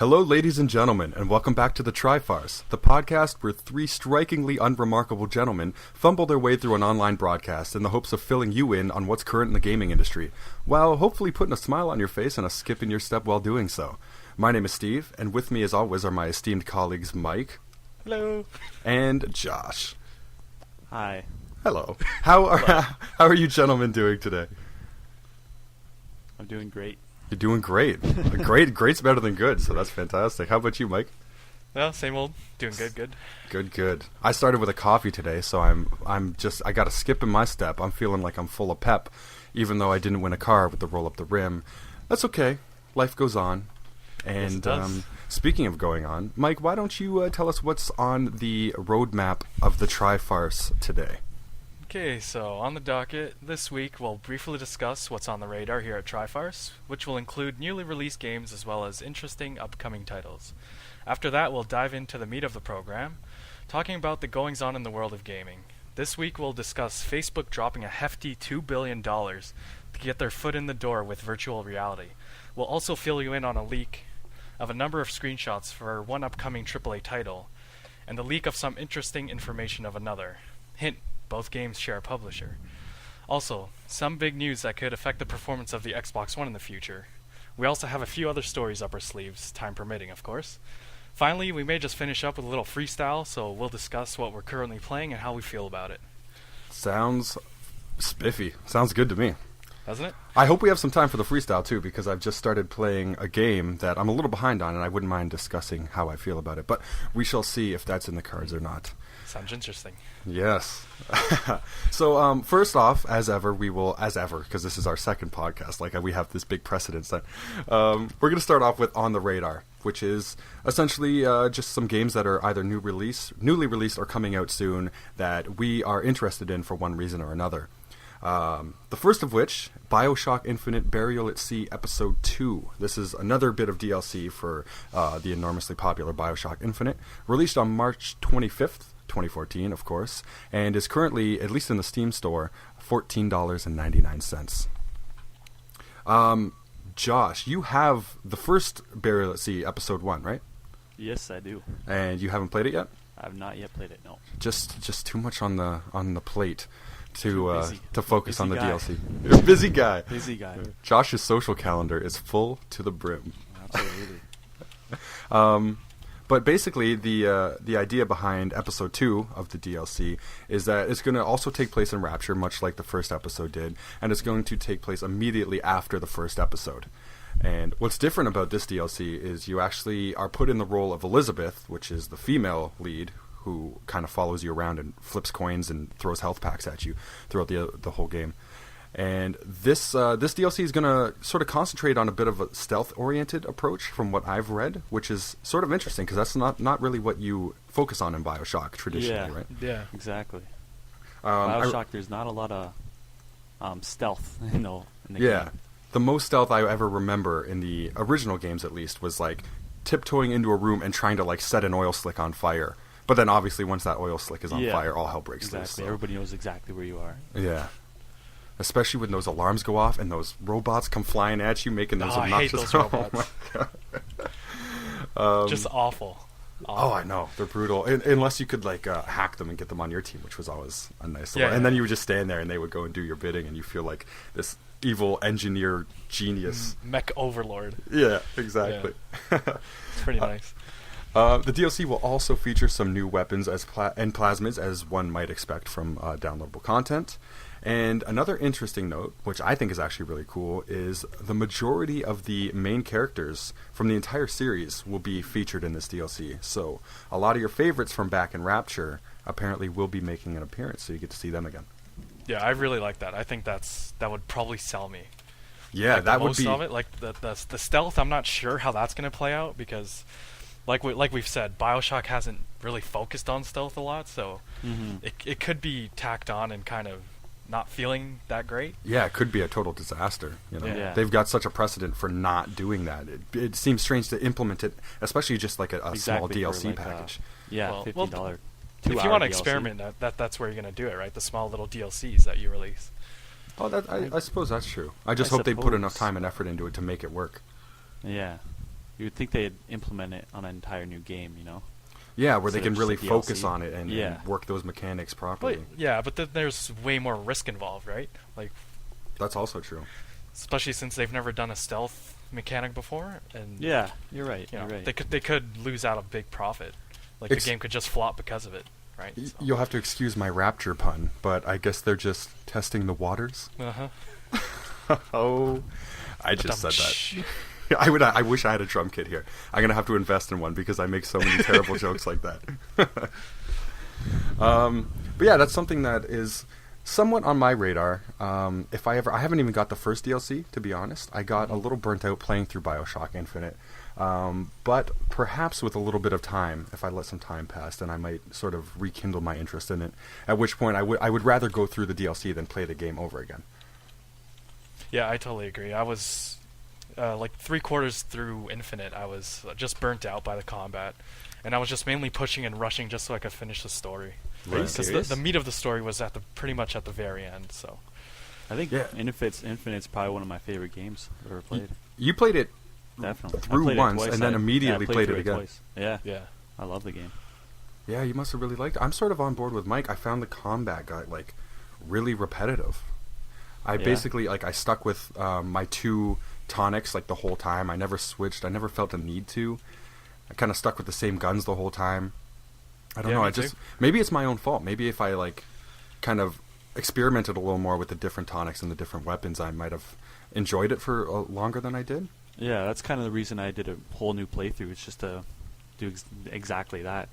Hello, ladies and gentlemen, and welcome back to the Trifarce, the podcast where three strikingly unremarkable gentlemen fumble their way through an online broadcast in the hopes of filling you in on what's current in the gaming industry, while hopefully putting a smile on your face and a skip in your step while doing so. My name is Steve, and with me as always are my esteemed colleagues Mike. Hello. And Josh. Hi. Hello. How are you gentlemen doing today? I'm doing great. You're doing great. Great's better than good, so that's fantastic. How about you, Mike? Well, same old. Doing good. Good. I started with a coffee today, so I got a skip in my step. I'm feeling like I'm full of pep, even though I didn't win a car with the roll up the rim. That's okay. Life goes on. And speaking of going on, Mike, why don't you tell us what's on the roadmap of the Trifarce today? Okay, so on the docket, this week we'll briefly discuss what's on the radar here at Trifarce, which will include newly released games as well as interesting upcoming titles. After that, we'll dive into the meat of the program, talking about the goings-on in the world of gaming. This week we'll discuss Facebook dropping a hefty $2 billion to get their foot in the door with virtual reality. We'll also fill you in on a leak of a number of screenshots for one upcoming AAA title, and the leak of some interesting information of another. Hint, both games share a publisher. Also, some big news that could affect the performance of the Xbox One in the future. We also have a few other stories up our sleeves, time permitting, of course. Finally, we may just finish up with a little freestyle, so we'll discuss what we're currently playing and how we feel about it. Sounds spiffy. Sounds good to me. Doesn't it? I hope we have some time for the freestyle, too, because I've just started playing a game that I'm a little behind on, and I wouldn't mind discussing how I feel about it. But we shall see if that's in the cards or not. Sounds interesting. Yes. So, first off, as ever, because this is our second podcast, we have this big precedence that we're going to start off with On the Radar, which is essentially just some games that are either newly released or coming out soon that we are interested in for one reason or another. The first of which, BioShock Infinite Burial at Sea Episode 2. This is another bit of DLC for the enormously popular BioShock Infinite, released on March 25th, 2014, of course, and is currently, at least in the Steam store, $14.99. Josh, you have the first Burial at Sea Episode 1, right? Yes, I do. And you haven't played it yet? I have not yet played it, no. Just too much on the plate to focus busy on the guy. DLC. You're a busy guy. Busy guy. Josh's social calendar is full to the brim. Absolutely. But basically, the idea behind Episode 2 of the DLC is that it's going to also take place in Rapture, much like the first episode did, and it's going to take place immediately after the first episode. And what's different about this DLC is you actually are put in the role of Elizabeth, which is the female lead, who kind of follows you around and flips coins and throws health packs at you throughout the whole game. And this DLC is going to sort of concentrate on a bit of a stealth-oriented approach from what I've read, which is sort of interesting because that's not really what you focus on in BioShock traditionally, right? Yeah. Exactly. BioShock, there's not a lot of stealth, in the game. The most stealth I ever remember in the original games, at least, was tiptoeing into a room and trying to set an oil slick on fire. But then obviously once that oil slick is on fire, all hell breaks loose. Exactly. Everybody knows exactly where you are. Yeah. Especially when those alarms go off and those robots come flying at you, making those obnoxious... I hate those robots. Oh my God. Just awful. Oh, I know. They're brutal. Unless you could hack them and get them on your team, which was always a nice little... And then you would just stand there and they would go and do your bidding and you feel like this evil engineer genius. Mech overlord. Yeah, exactly. Yeah. It's pretty nice. The DLC will also feature some new weapons and plasmids, as one might expect from downloadable content. And another interesting note, which I think is actually really cool, is the majority of the main characters from the entire series will be featured in this DLC. So a lot of your favorites from back in Rapture apparently will be making an appearance, so you get to see them again. Yeah, I really like that. I think that would probably sell me. Yeah, that would be... Most of it, the stealth, I'm not sure how that's going to play out, because... Like we've said, BioShock hasn't really focused on stealth a lot, so it could be tacked on and kind of not feeling that great. Yeah, it could be a total disaster. Yeah. They've got such a precedent for not doing that. It seems strange to implement it, especially just a small DLC package. $15. If you want to experiment, that's where you're going to do it, right? The small little DLCs that you release. Oh, I suppose that's true. I just hope they put enough time and effort into it to make it work. Yeah. You would think they'd implement it on an entire new game, you know? Yeah, where they Instead can of really just a focus DLC. on it and work those mechanics properly. But then there's way more risk involved, right? Like, that's also true. especially since they've never done a stealth mechanic before, and Yeah, you're right. you know, You're right. they could lose out a big profit. Like the game could just flop because of it, right? So. You'll have to excuse my rapture pun, but I guess they're just testing the waters. Oh, I just said that. I wish I had a drum kit here. I'm gonna have to invest in one because I make so many terrible jokes like that. But yeah, that's something that is somewhat on my radar. I haven't even got the first DLC, to be honest. I got a little burnt out playing through BioShock Infinite. But perhaps with a little bit of time, if I let some time pass, then I might sort of rekindle my interest in it. At which point, I would rather go through the DLC than play the game over again. Yeah, I totally agree. I was like 3/4 through Infinite. I was just burnt out by the combat, and I was just mainly pushing and rushing just so I could finish the story. Are you serious? The meat of the story was pretty much at the very end. So I think Infinite's probably one of my favorite games I've ever played. You played it Definitely through once and then immediately played it again. Twice. Yeah, yeah, I love the game. Yeah, you must have really liked it. I'm sort of on board with Mike. I found the combat got like really repetitive. I basically I stuck with my 2 tonics like the whole time. I never switched. I never felt the need to. I kind of stuck with the same guns the whole time. I don't know. Maybe it's my own fault. Maybe if I kind of experimented a little more with the different tonics and the different weapons, I might have enjoyed it for longer than I did. Yeah, that's kind of the reason I did a whole new playthrough. It's just to do exactly that.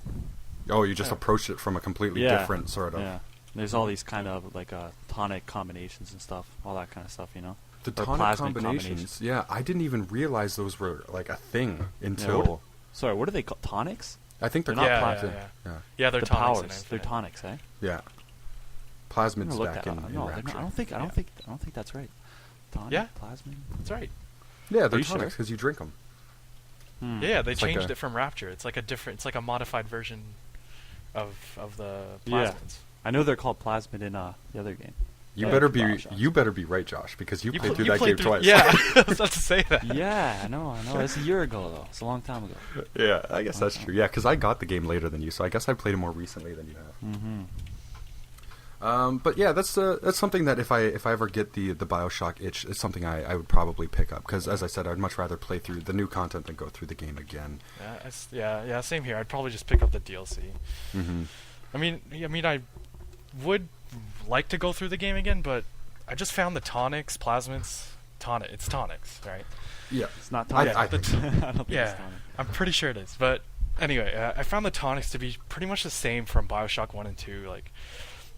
Oh, you just approached it from a completely different sort of. Yeah. There's all these kind of tonic combinations and stuff, all that kind of stuff, you know. The tonic combinations. Yeah, I didn't even realize those were a thing until. Sorry, what are they called? Tonics? I think they're not plasmid. Yeah, they're the tonics. Powers. They're tonics, eh? Yeah. Plasmid's back in No, Rapture. I don't think that's right. Tonic, plasmid. That's right. Yeah, they're you tonics sure? because you drink them. Yeah, they It's changed it from Rapture. It's like a different. It's like a modified version of the plasmids. I know they're called plasmid in the other game. You better be right, Josh, because you played through that game twice. Yeah, I was about to say that. Yeah, I know. It's a year ago though. It's a long time ago. Yeah, I guess that's true. Yeah, because I got the game later than you, so I guess I played it more recently than you have. Mm-hmm. But yeah, that's something that if I ever get the BioShock itch, it's something I would probably pick up because, as I said, I'd much rather play through the new content than go through the game again. Yeah, same here. I'd probably just pick up the DLC. Mm-hmm. I mean, I would like to go through the game again, but I just found the tonics, plasmids, it's tonics, right? Yeah, it's not tonics. I think so. I don't think yeah, it's tonic. I'm pretty sure it is. But anyway, I found the tonics to be pretty much the same from BioShock 1 and 2. Like,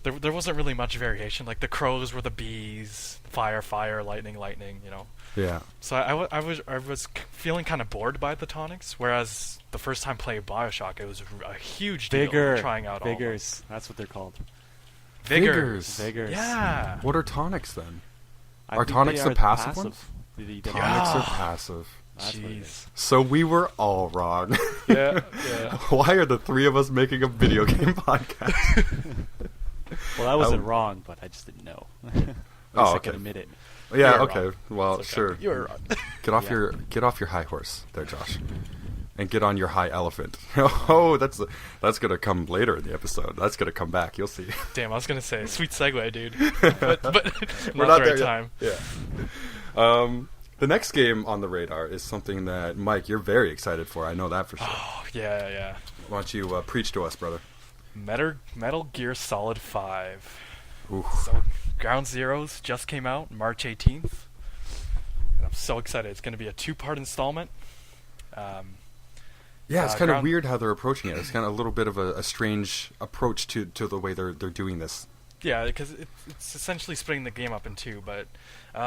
there wasn't really much variation. Like, the crows were the bees, fire, lightning, you know. Yeah. So I was feeling kind of bored by the tonics, whereas the first time playing BioShock, it was a huge deal trying out all of them. Vigors. That's what they're called. Vigors. Yeah. What are tonics then? Are tonics the passive ones? Tonics are passive. Jeez. So we were all wrong. Yeah. Why are the 3 of us making a video game podcast? Well, that wasn't wrong, but I just didn't know. Oh, I okay. can admit it. Yeah, okay. Well, okay. Sure. You were wrong. Get off your high horse there, Josh. And get on your high elephant. Oh, that's gonna come later in the episode. That's gonna come back. You'll see. Damn, I was gonna say sweet segue, dude. but We're not not the right there time. Yet. Yeah. The next game on the radar is something that Mike, you're very excited for. I know that for sure. Oh yeah. Why don't you preach to us, brother? Metal Gear Solid 5. Ooh. So Ground Zeroes just came out March 18th, and I'm so excited. It's going to be a 2-part installment. Yeah, it's kind of weird how they're approaching it. It's kind of a little bit of a strange approach to the way they're doing this. Yeah, because it's essentially splitting the game up in 2. But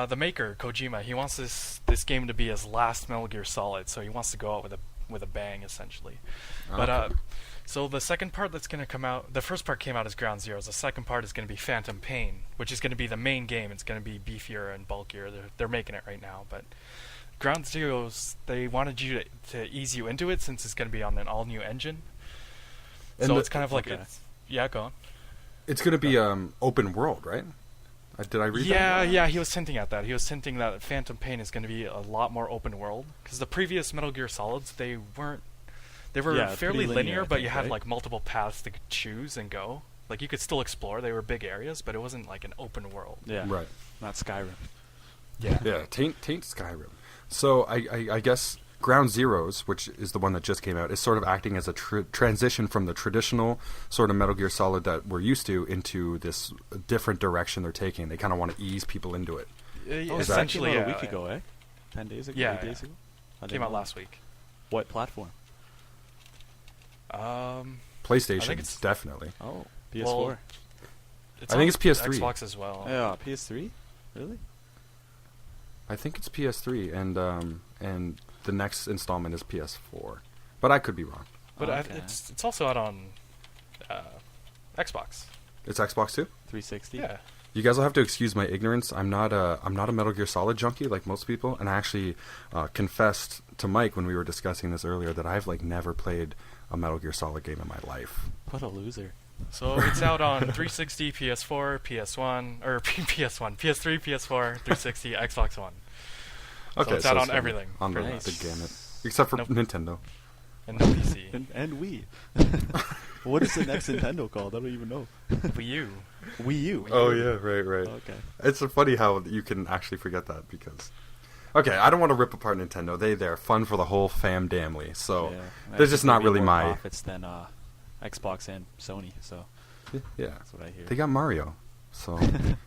the maker Kojima, he wants this game to be his last Metal Gear Solid, so he wants to go out with a bang, essentially. Okay. But so the second part that's going to come out, the first part came out as Ground Zeroes. The second part is going to be Phantom Pain, which is going to be the main game. It's going to be beefier and bulkier. They're making it right now, but Ground Zeroes, they wanted you to ease you into it since it's going to be on an all-new engine. And so it's kind of like okay. go on. It's going to be open world, right? Did I read that? Yeah, he was hinting at that. He was hinting that Phantom Pain is going to be a lot more open world, because the previous Metal Gear Solids, they were fairly linear, but you had like multiple paths to choose and go. Like you could still explore. They were big areas, but it wasn't like an open world. Yeah, right. Not Skyrim. Yeah, taint Skyrim. So I guess Ground Zeroes, which is the one that just came out, is sort of acting as a transition from the traditional sort of Metal Gear Solid that we're used to into this different direction they're taking. They kind of want to ease people into it. Essentially, a week ago, eh? 10 days ago? 8 days ago? Came out last week. What platform? PlayStation, definitely. Oh, PS4. Well, I think it's PS3. Xbox as well. Yeah, PS3? Really? I think it's PS3, and the next installment is PS4, but I could be wrong. But it's also out on Xbox. It's Xbox too? 360. Yeah. You guys will have to excuse my ignorance. I'm not a Metal Gear Solid junkie like most people, and I actually confessed to Mike when we were discussing this earlier that I've like never played a Metal Gear Solid game in my life. What a loser. So it's out on 360, PS4, PS1, or PS1, PS3, PS4, 360, Xbox One. Okay, so it's out on everything. On the gamut. Except for Nintendo. And no PC. and Wii. What is the next Nintendo called? I don't even know. Wii U. Wii U. Oh, yeah, right. Okay. It's funny how you can actually forget that because... Okay, I don't want to rip apart Nintendo. They're fun for the whole fam damly, so they're just not really my... profits than Xbox and Sony, so... Yeah. That's what I hear. They got Mario, so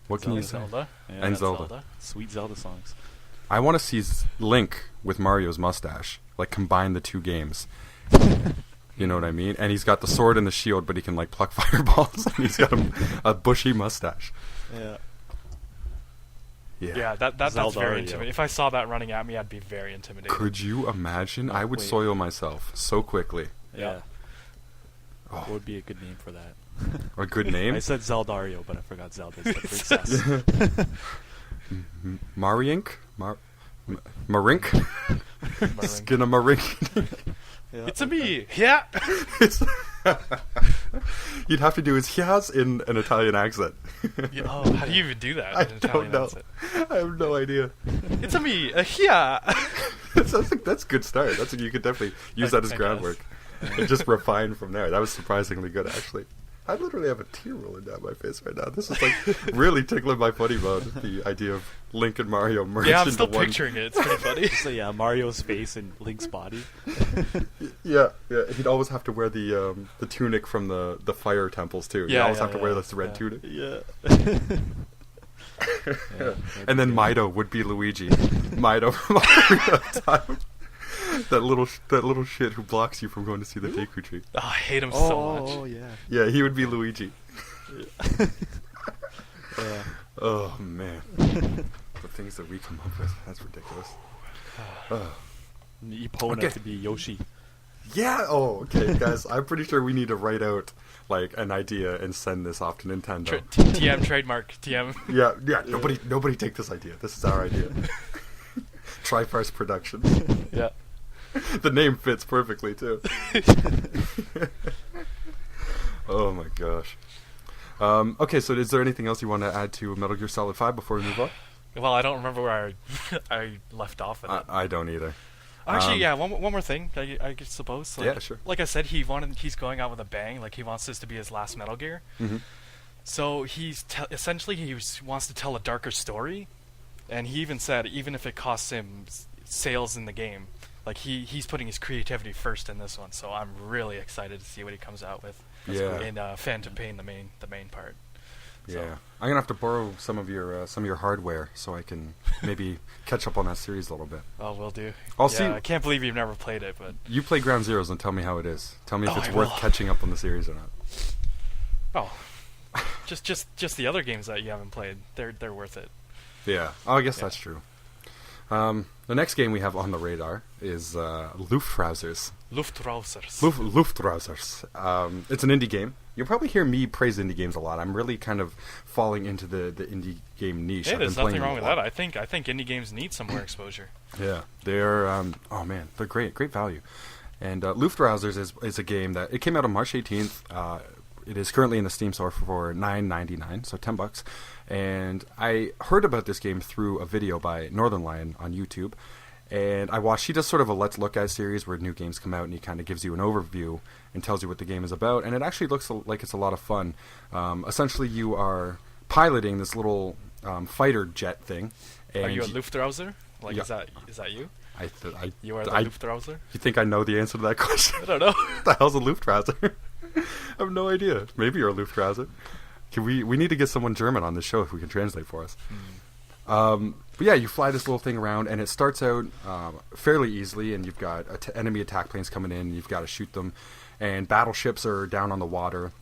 what can you say? Zelda. Yeah, and Zelda. Sweet Zelda songs. I want to see Link with Mario's mustache, like combine the two games. You know what I mean? And he's got the sword and the shield, but he can like pluck fireballs, and he's got a bushy mustache. Yeah. Yeah, that's very intimidating. If I saw that running at me, I'd be very intimidated. Could you imagine? I would soil myself so quickly. Yeah. Oh. What would be a good name for that? A good name? I said Zeldario, but I forgot Zelda's the princess. Marink? Marink? Skin of Marink. Yeah. It's a me. Yeah. You'd have to do his yes in an Italian accent. How do you even do that? I don't know. I have no idea. It's a me. Yeah. That's a good start. You could definitely use that as groundwork. And just refine from there. That was surprisingly good, actually. I literally have a tear rolling down my face right now. This is like really tickling my funny bone. The idea of Link and Mario merged Yeah, I'm into still one. picturing it. It's pretty funny. So yeah, Mario's face and Link's body. Yeah. He'd always have to wear the tunic from the fire temples too. He'd always have to wear this red tunic. Yeah. And then Mido would be Luigi. Mido from Ocarina of Time. That little shit who blocks you from going to see the Deku Tree. Oh, I hate him so much. Oh yeah. Yeah, he would be Luigi. Yeah. Oh man, the things that we come up with—that's ridiculous. Epona to be Yoshi. Yeah. Oh, okay, guys. I'm pretty sure we need to write out like an idea and send this off to Nintendo. TM trademark. TM. Yeah. Nobody take this idea. This is our idea. Trifarce Productions. Yeah. The name fits perfectly too. Oh my gosh. Okay, so is there anything else you want to add to Metal Gear Solid 5 before we move on? Well, I don't remember where I left off with it. I don't either. Actually, yeah, one more thing, I suppose. Like, yeah, sure. Like I said, he's going out with a bang. Like, he wants this to be his last Metal Gear. Mm-hmm. So essentially he wants to tell a darker story. And he even said, even if it costs him sales in the game, like he's putting his creativity first in this one. So I'm really excited to see what he comes out with. Yeah. In Phantom Pain, the main part. Yeah, So. I'm gonna have to borrow some of your hardware so I can maybe catch up on that series a little bit. Oh, will do. I'll see. I can't believe you've never played it, but You play Ground Zeroes and tell me how it is. Tell me if it's I worth will. catching up on the series or not. oh, just the other games that you haven't played, they're worth it. Yeah, I guess that's true. The next game we have on the radar is Luftrausers. Luftrausers. Luftrausers. It's an indie game. You'll probably hear me praise indie games a lot. I'm really kind of falling into the indie game niche. Hey, I've there's been nothing playing wrong a with lot. that. I think indie games need some more exposure. Yeah, they're oh man, they're great value. And Luftrausers is a game that it came out on March 18th. it is currently in the Steam store for $9.99, so $10. And I heard about this game through a video by Northern Lion on YouTube. And I watched, he does sort of a Let's Look At series where new games come out and he kind of gives you an overview and tells you what the game is about. And it actually looks like it's a lot of fun. Essentially, you are piloting this little fighter jet thing. And are you a Luftrauser? Like, yeah. Is that you? You are the I Luftrauser? You think I know the answer to that question? I don't know. What the hell's a Luftrauser? I have no idea. Maybe you're a Luftrauser. We need to get someone German on this show if we can translate for us. But yeah, you fly this little thing around, and it starts out fairly easily, and you've got enemy attack planes coming in, and you've got to shoot them, and battleships are down on the water,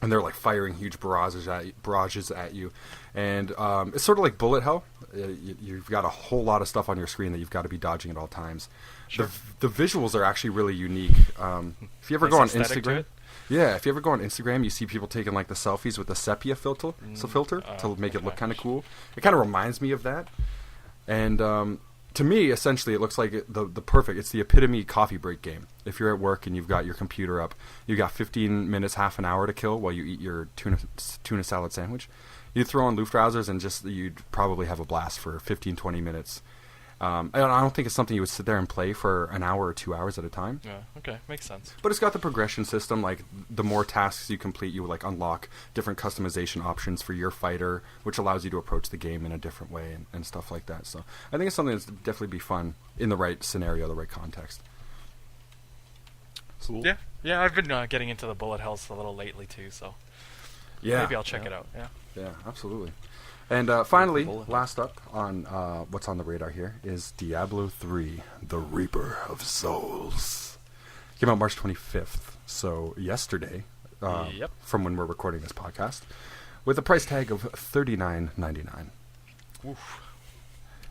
and they're like firing huge barrages at you, and it's sort of like bullet hell. You've got a whole lot of stuff on your screen that you've got to be dodging at all times. Sure. The visuals are actually really unique. If you ever go on Instagram, if you ever go on Instagram, you see people taking like the selfies with the sepia filter to make it look kind of cool. It kind of reminds me of that. And to me, essentially, it looks like it's the epitome coffee break game. If you're at work and you've got your computer up, you've got 15 minutes, half an hour to kill while you eat your tuna salad sandwich. You throw on Luftrausers and you'd probably have a blast for 15, 20 minutes. I don't think it's something you would sit there and play for an hour or 2 hours at a time. Yeah, okay, makes sense. But it's got the progression system, like the more tasks you complete, you like unlock different customization options for your fighter, which allows you to approach the game in a different way and stuff like that. So I think it's something that's definitely be fun in the right scenario, the right context. Cool. Yeah, I've been getting into the bullet hells a little lately too, so maybe I'll check it out. Yeah, absolutely. And finally, last up on what's on the radar here is Diablo 3, The Reaper of Souls. Came out March 25th, so yesterday, from when we're recording this podcast, with a price tag of $39.99. Oof.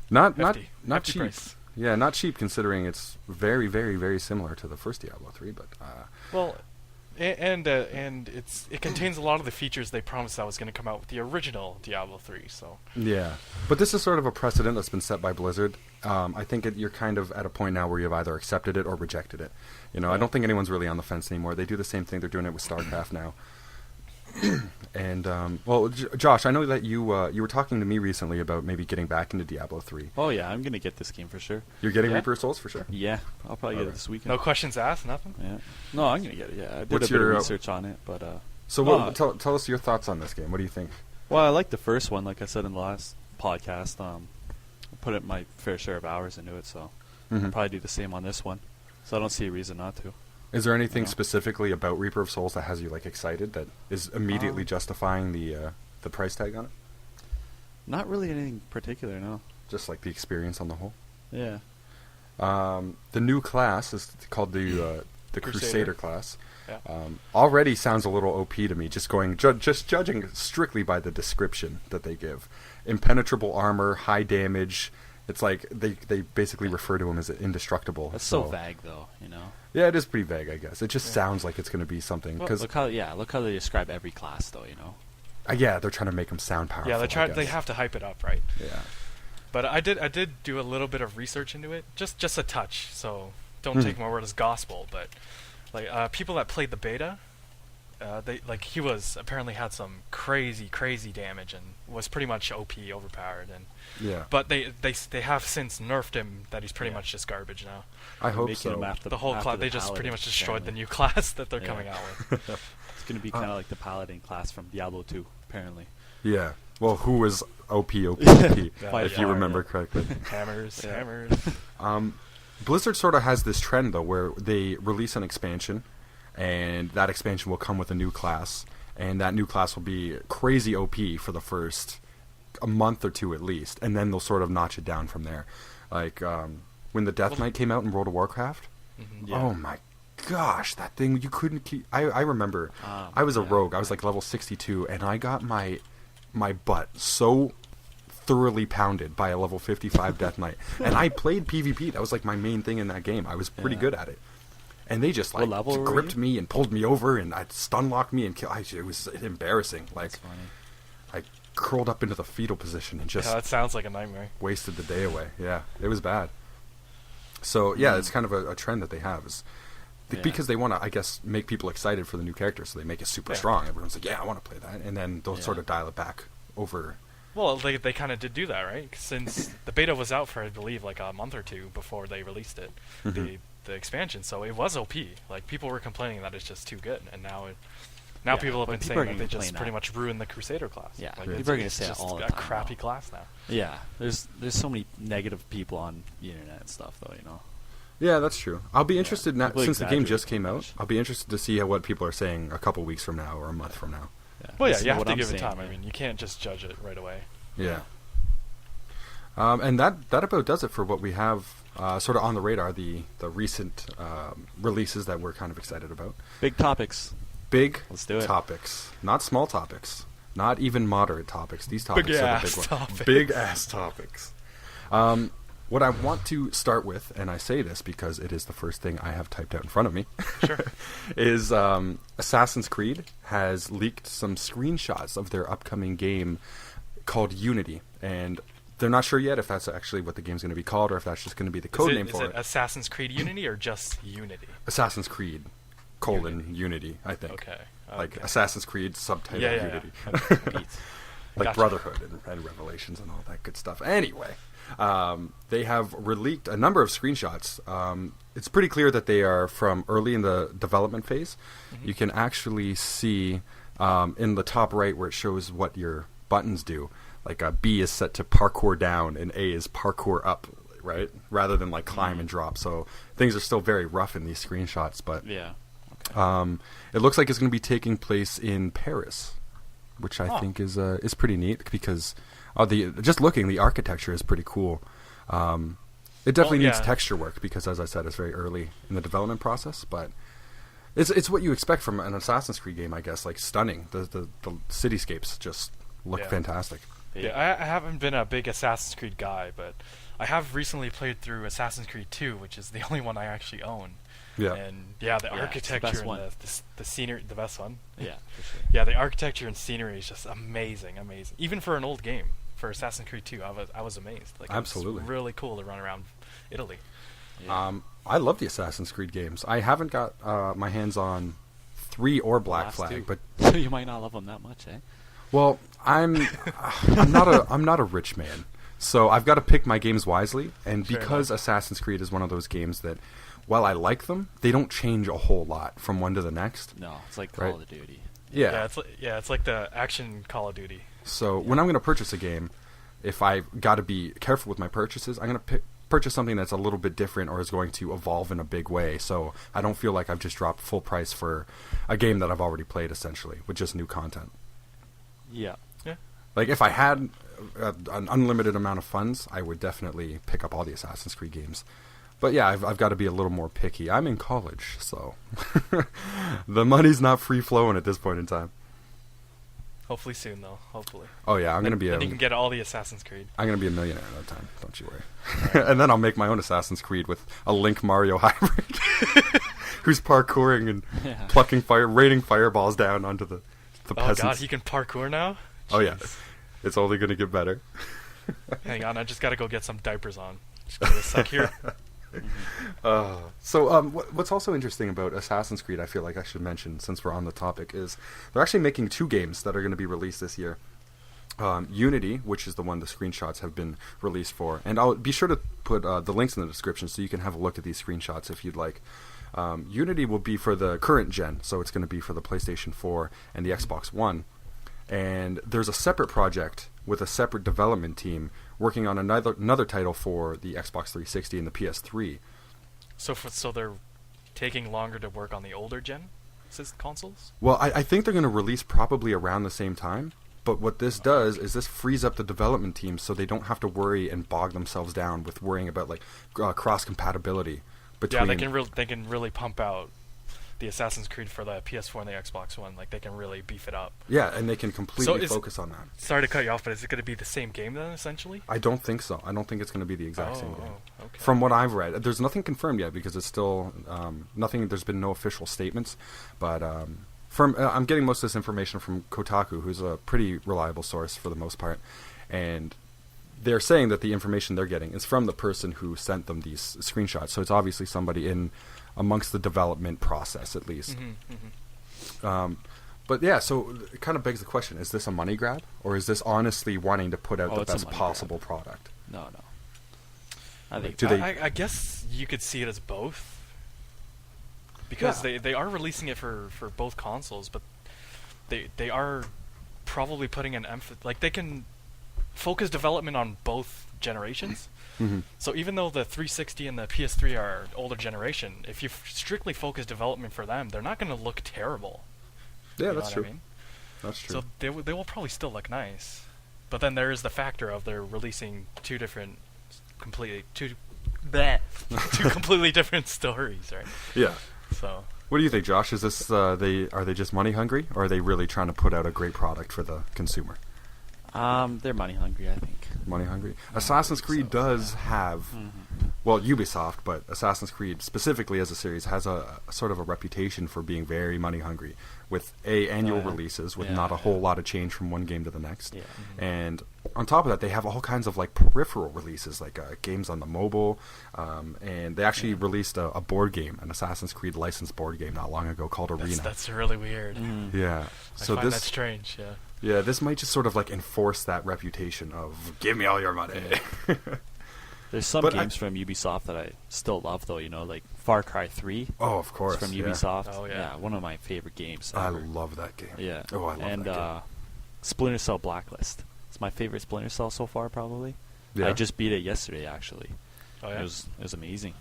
Not Hefty cheap. Price. Yeah, not cheap considering it's very, very, very similar to the first Diablo 3, but and it contains a lot of the features they promised that was going to come out with the original Diablo 3. So yeah, but this is sort of a precedent that's been set by Blizzard. I think you're kind of at a point now where you've either accepted it or rejected it. I don't think anyone's really on the fence anymore. They do the same thing. They're doing it with StarCraft now. And Josh, I know that you were talking to me recently about maybe getting back into Diablo 3. Oh yeah, I'm gonna get this game for sure. You're getting Reaper of Souls for sure? Yeah, I'll probably get it this weekend. No questions asked, nothing? Yeah. No, I'm gonna get it. Yeah, I did a bit of research on it, but So tell us your thoughts on this game. What do you think? Well, I like the first one, like I said in the last podcast. I put in my fair share of hours into it, so I'll probably do the same on this one. So I don't see a reason not to. Is there anything specifically about Reaper of Souls that has you excited, that is immediately justifying the price tag on it? Not really anything particular, no. Just like the experience on the whole. Yeah. The new class is called the Crusader class. Yeah. Already sounds a little OP to me. Just judging strictly by the description that they give. Impenetrable armor, high damage. It's like they basically refer to him as indestructible. That's so vague, though. Yeah, it is pretty vague, I guess. It just sounds like it's going to be something. Well, look how they describe every class, though. Yeah, they're trying to make them sound powerful. Yeah, they have to hype it up, right? Yeah. But I did do a little bit of research into it, just a touch. So don't take my word as gospel. But people that played the beta, he was apparently had some crazy damage and was pretty much OP, overpowered, and But they have since nerfed him that he's pretty much just garbage now. I hope so. The whole class, they just pretty much destroyed the new class that they're coming out with. It's going to be kind of like the Paladin class from Diablo 2, apparently. Yeah. Well, who was OP, if you remember correctly. Hammers. Blizzard sort of has this trend, though, where they release an expansion, and that expansion will come with a new class, and that new class will be crazy OP for the first a month or two at least, and then they'll sort of notch it down from there. When the Death Knight came out in World of Warcraft, oh my gosh, that thing, you couldn't keep... I remember, I was a rogue, I was level 62, and I got my butt so thoroughly pounded by a level 55 Death Knight, and I played PvP, that was my main thing in that game, I was pretty good at it. And they just gripped me and pulled me over and stun locked me and killed. It was embarrassing. That's funny. I curled up into the fetal position and just... that sounds like a nightmare. Wasted the day away. Yeah, it was bad. So, it's kind of a trend that they have. Is because they want to, I guess, make people excited for the new character, so they make it super strong. Everyone's like, yeah, I want to play that, and then they'll sort of dial it back over. Well, they kind of did do that, right? Since the beta was out for, I believe, like a month or two before they released it, the expansion. So it was OP. Like, people were complaining that it's just too good, and now people have been saying that they just pretty much ruined the Crusader class. Yeah, like, people are going to say it all the time. It's a crappy class now. Yeah, there's so many negative people on the internet and stuff, though, you know. Yeah, that's true. I'll be interested now, since the game just came out. Much. I'll be interested to see what people are saying a couple weeks from now or a month from now. Yeah. Well, This is you have what to I'm give it saying, time. yeah. I mean, you can't just judge it right away. Yeah. And that about does it for what we have sort of on the radar, the recent releases that we're kind of excited about. Big topics. Big Let's do it. topics. Not small topics. Not even moderate topics. These topics are the Big-ass big ones. topics. Big-ass topics. What I want to start with, and I say this because it is the first thing I have typed out in front of me, Sure. is Assassin's Creed has leaked some screenshots of their upcoming game called Unity. And they're not sure yet if that's actually what the game's going to be called or if that's just going to be the code name for Is it Assassin's Creed Unity or just Unity? Assassin's Creed, Unity, I think. Okay. Like Assassin's Creed subtitle Unity. Beats. Like Gotcha. Brotherhood and Revelations and all that good stuff. Anyway, they have released a number of screenshots. It's pretty clear that they are from early in the development phase. You can actually see in the top right where it shows what your buttons do. Like B is set to parkour down and A is parkour up, right? Rather than like climb and drop. So things are still very rough in these screenshots, but Yeah. it looks like it's going to be taking place in Paris, which I think is pretty neat because the architecture is pretty cool. It definitely needs texture work because, as I said, it's very early in the development process, but it's what you expect from an Assassin's Creed game, I guess. Like stunning, the cityscapes just look fantastic. Yeah, I haven't been a big Assassin's Creed guy, but I have recently played through Assassin's Creed 2, which is the only one I actually own. Yeah. And the architecture best and one. the scenery, the best one. Yeah, for sure. Yeah, the architecture and scenery is just amazing. Even for an old game, for Assassin's Creed 2, I was amazed. Like, Absolutely. It's really cool to run around Italy. Yeah. I love the Assassin's Creed games. I haven't got my hands on 3 or Black Last Flag, two. but So you might not love them that much, eh? well, I'm not a rich man, so I've got to pick my games wisely. And Fair because enough. Assassin's Creed is one of those games that, while I like them, they don't change a whole lot from one to the next. No, it's like Right. Call of Duty. Yeah. It's like the action Call of Duty. So when I'm going to purchase a game, if I've got to be careful with my purchases, I'm going to purchase something that's a little bit different or is going to evolve in a big way. So I don't feel like I've just dropped full price for a game that I've already played, essentially, with just new content. Yeah. Like, if I had an unlimited amount of funds, I would definitely pick up all the Assassin's Creed games. But yeah, I've got to be a little more picky. I'm in college, so the money's not free flowing at this point in time. Hopefully soon, though. Hopefully. Oh yeah, I'm gonna be Then you can get all the Assassin's Creed. I'm gonna be a millionaire at that time. Don't you worry. And then I'll make my own Assassin's Creed with a Link Mario hybrid, who's parkouring and plucking raining fireballs down onto the peasants. Oh god, he can parkour now? Oh yeah, Jeez. it's only gonna get better. Hang on, I just gotta go get some diapers on. Just give me a sec here. What's also interesting about Assassin's Creed, I feel like I should mention, since we're on the topic, is they're actually making 2 games that are going to be released this year. Unity, which is the one the screenshots have been released for, and I'll be sure to put the links in the description so you can have a look at these screenshots if you'd like. Unity will be for the current gen, so it's going to be for the PlayStation 4 and the Xbox One. And there's a separate project with a separate development team working on another title for the Xbox 360 and the PS3. So they're taking longer to work on the older gen consoles? Well, I think they're going to release probably around the same time. But what this does is this frees up the development team so they don't have to worry and bog themselves down with worrying about like cross compatibility between. Yeah, they can really pump out the Assassin's Creed for the PS4 and the Xbox One. Like, they can really beef it up. Yeah, and they can completely focus on that. Sorry to cut you off, but is it going to be the same game then, essentially? I don't think so. I don't think it's going to be the exact same game. Okay. From what I've read, there's nothing confirmed yet because it's still nothing. There's been no official statements, but I'm getting most of this information from Kotaku, who's a pretty reliable source for the most part, and they're saying that the information they're getting is from the person who sent them these screenshots. So it's obviously somebody in amongst the development process, at least. But yeah, so it kind of begs the question: is this a money grab, or is this honestly wanting to put out the best possible product? No. I think I guess you could see it as both, because they are releasing it for both consoles, but they are probably putting an emphasis, like they can focus development on both generations. So even though the 360 and the PS3 are older generation, if you strictly focus development for them, they're not going to look terrible. Yeah, You know that's what true. I mean? That's true. So they will probably still look nice, but then there is the factor of they're releasing two completely different stories, right? Yeah. So what do you think, Josh? Is this are they just money hungry, or are they really trying to put out a great product for the consumer? They're money hungry, I think. Money hungry. Assassin's Creed does have, well, Ubisoft, but Assassin's Creed specifically as a series has a sort of a reputation for being very money hungry, with annual releases with not a whole lot of change from one game to the next. Yeah. And on top of that, they have all kinds of like peripheral releases, like games on the mobile, and they actually released a board game, an Assassin's Creed licensed board game not long ago called Arena. that's really weird. Yeah. I find that strange. Yeah. Yeah, this might just sort of like enforce that reputation of give me all your money. There's some games from Ubisoft that I still love, though. Like Far Cry 3. Oh, of course. It's from Ubisoft. Oh, yeah. One of my favorite games. I ever. love that game. Yeah. Oh, I love that game. And Splinter Cell Blacklist. It's my favorite Splinter Cell so far, probably. Yeah. I just beat it yesterday, actually. Oh, yeah? It was amazing.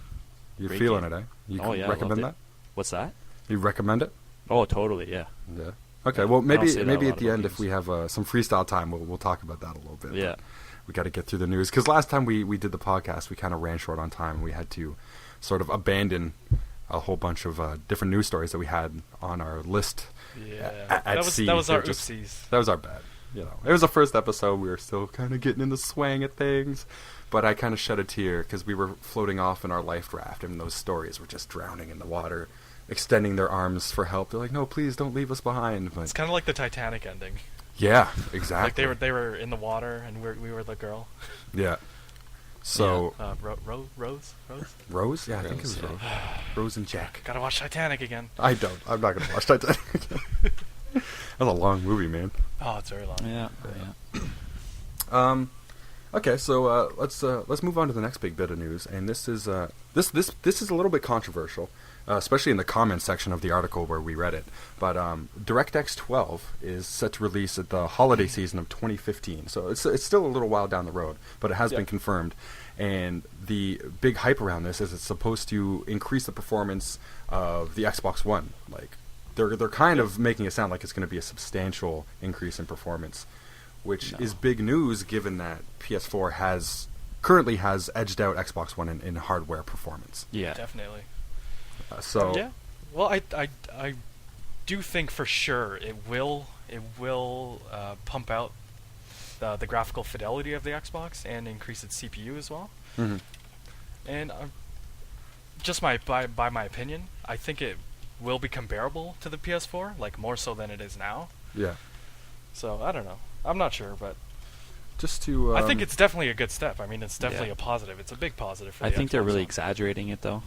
You're Great feeling game. it, eh? You Oh, yeah, I recommend loved that? it. What's that? You recommend it? Oh, totally, yeah. Yeah. Okay, Yeah, well, I don't say that maybe a at lot the about end, if games. we have some freestyle time, we'll talk about that a little bit. Yeah. But we got to get through the news, because last time we did the podcast, we kind of ran short on time. We had to sort of abandon a whole bunch of different news stories that we had on our list. Yeah. At sea. That was our They're just- oopsies. That was our bad. It was the first episode. We were still kind of getting in the swang of things, but I kind of shed a tear because we were floating off in our life raft, and those stories were just drowning in the water, extending their arms for help. They're like, "No, please don't leave us behind." But It's kind of like the Titanic ending. yeah, exactly. Like they were in the water and we were the girl. Yeah. So Rose. Rose? Yeah, I think it was Rose. Rose and Jack. Gotta watch Titanic again. I don't. I'm not gonna watch Titanic again. That's a long movie, man. Oh, it's very long. Yeah. Okay, so let's move on to the next big bit of news, and this is this is a little bit controversial, especially in the comments section of the article where we read it. But DirectX 12 is set to release at the holiday season of 2015, so it's still a little while down the road, but it has been confirmed. And the big hype around this is it's supposed to increase the performance of the Xbox One. Like they're kind of making it sound like it's going to be a substantial increase in performance, which is big news given that PS4 currently has edged out Xbox One in hardware performance. Yeah. Definitely. So yeah. Well, I do think for sure it will pump out the graphical fidelity of the Xbox and increase its CPU as well. Mhm. And just by my opinion, I think it will be comparable to the PS4, like more so than it is now. Yeah. So I don't know. I'm not sure, but Just to I think it's definitely a good step. I mean, it's definitely Yeah. a positive. It's a big positive for I the think they're Xbox really One. exaggerating it, though.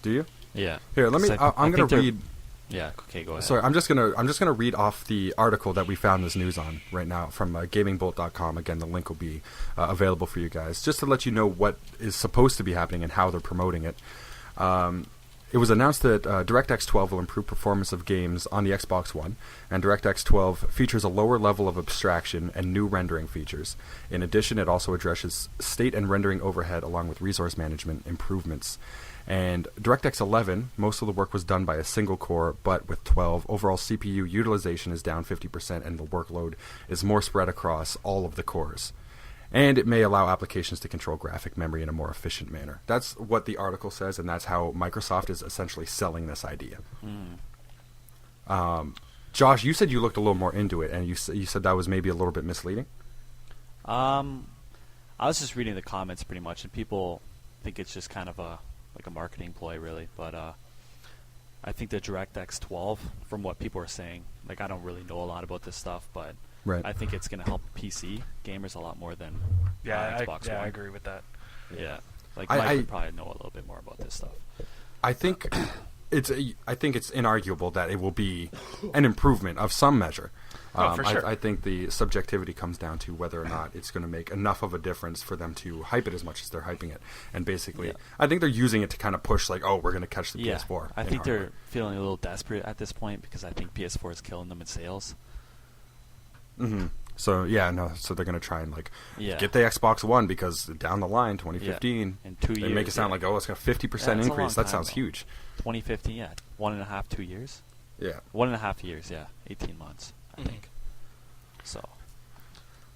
Do you? Yeah. Here, let me. I'm going to read. Yeah. Okay, go ahead. Sorry, I'm just gonna read off the article that we found this news on right now from GamingBolt.com. Again, the link will be available for you guys, just to let you know what is supposed to be happening and how they're promoting it. It was announced that DirectX 12 will improve performance of games on the Xbox One, and DirectX 12 features a lower level of abstraction and new rendering features. In addition, it also addresses state and rendering overhead along with resource management improvements. And DirectX 11, most of the work was done by a single core, but with 12, overall CPU utilization is down 50% and the workload is more spread across all of the cores. And it may allow applications to control graphic memory in a more efficient manner. That's what the article says, and that's how Microsoft is essentially selling this idea. Josh, you said you looked a little more into it, and you said that was maybe a little bit misleading? I was just reading the comments pretty much, and people think it's just kind of a marketing ploy, really. But I think the DirectX 12, from what people are saying, like I don't really know a lot about this stuff, but Right. I think it's going to help PC gamers a lot more than Yeah, Xbox One. I agree with that. Yeah, like I Mike would probably know a little bit more about this stuff. I think it's inarguable that it will be an improvement of some measure. For sure. I think the subjectivity comes down to whether or not it's going to make enough of a difference for them to hype it as much as they're hyping it. And basically, I think they're using it to kind of push, like, oh, we're going to catch the PS4. I think they're feeling a little desperate at this point because I think PS4 is killing them in sales. Mm-hmm. So so they're going to try and get the Xbox One because down the line, 2015, in 2 years, they make it sound like, oh, it's got a 50% increase. That sounds huge. 2015, 1.5, 2 years. Yeah, 1.5 years. 18 months. I think. So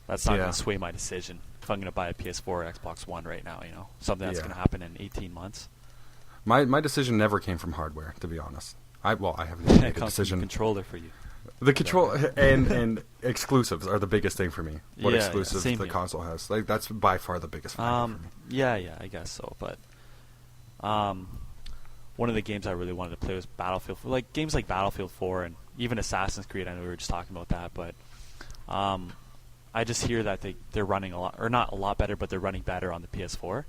that's not going to sway my decision if I'm going to buy a PS4 or Xbox One right now. Something that's going to happen in 18 months. My decision never came from hardware, to be honest. I haven't made a decision. From the controller for you. The control and exclusives are the biggest thing for me. What exclusives the console has, that's by far the biggest factor for me. Yeah, I guess so. But one of the games I really wanted to play was Battlefield. Games like Battlefield 4 and even Assassin's Creed. I know we were just talking about that, but I just hear that they're running a lot, or not a lot better, but they're running better on the PS4.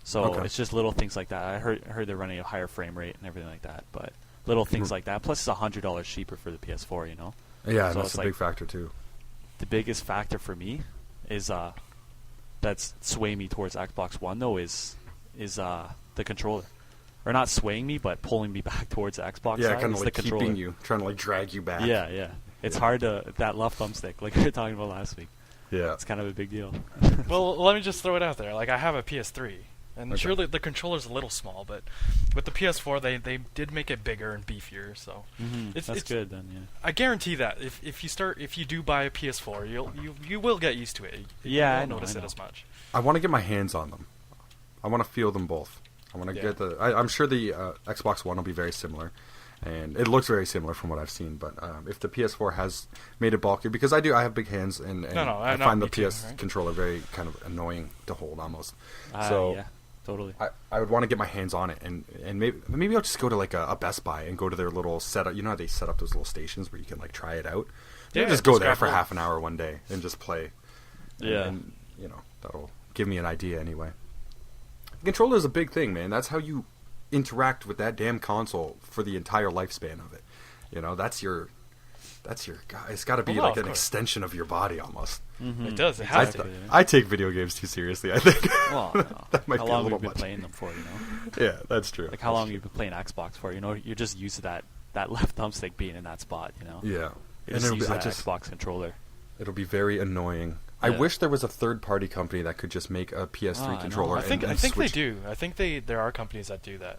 So it's just little things like that. I heard they're running a higher frame rate and everything like that, but little things like that. Plus, it's $100 cheaper for the PS4. Yeah, so that's a big factor too. The biggest factor for me is that's swaying me towards Xbox One though is the controller. Or not swaying me, but pulling me back towards the Xbox side. Yeah, kind of the keeping controller. you, trying to drag you back. Yeah. It's hard that left thumbstick, like we were talking about last week. Yeah. It's kind of a big deal. Well, let me just throw it out there. I have a PS3, and sure, the controller's a little small, but with the PS4, they did make it bigger and beefier, so that's good then. Yeah. I guarantee that if you do buy a PS4, you will get used to it. You won't notice it as much. I want to get my hands on them. I want to feel them both. I want to get I'm sure the Xbox One will be very similar, and it looks very similar from what I've seen. But if the PS4 has made it bulkier, because I have big hands, and I find the PS controller very kind of annoying to hold almost. So yeah, totally. I would want to get my hands on it, and maybe I'll just go to a Best Buy and go to their little setup. You know how they set up those little stations where you can try it out. Yeah, just go there for half an hour one day and just play. Yeah, and that'll give me an idea anyway. Controller is a big thing, man. That's how you interact with that damn console for the entire lifespan of it. That's your it's got to be an extension of your body almost. Mm-hmm. It does. It has to. I take video games too seriously, I think. Well, that might how be long a little have you much. been playing them for? Yeah, that's true. How long have you been playing Xbox for? You're just used to that left thumbstick being in that spot. Yeah, you're just used to that Xbox controller. It'll be very annoying. I wish there was a third-party company that could just make a PS3 controller. I think they do. I think there are companies that do that.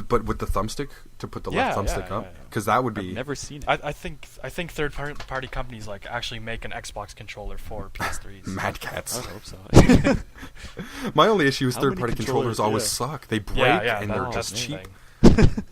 But with the thumbstick, to put the left thumbstick up, because that would be. I've never seen it. I think third-party companies actually make an Xbox controller for PS3s. Mad cats. I hope so. My only issue is third-party controllers always suck. They break and they're just cheap.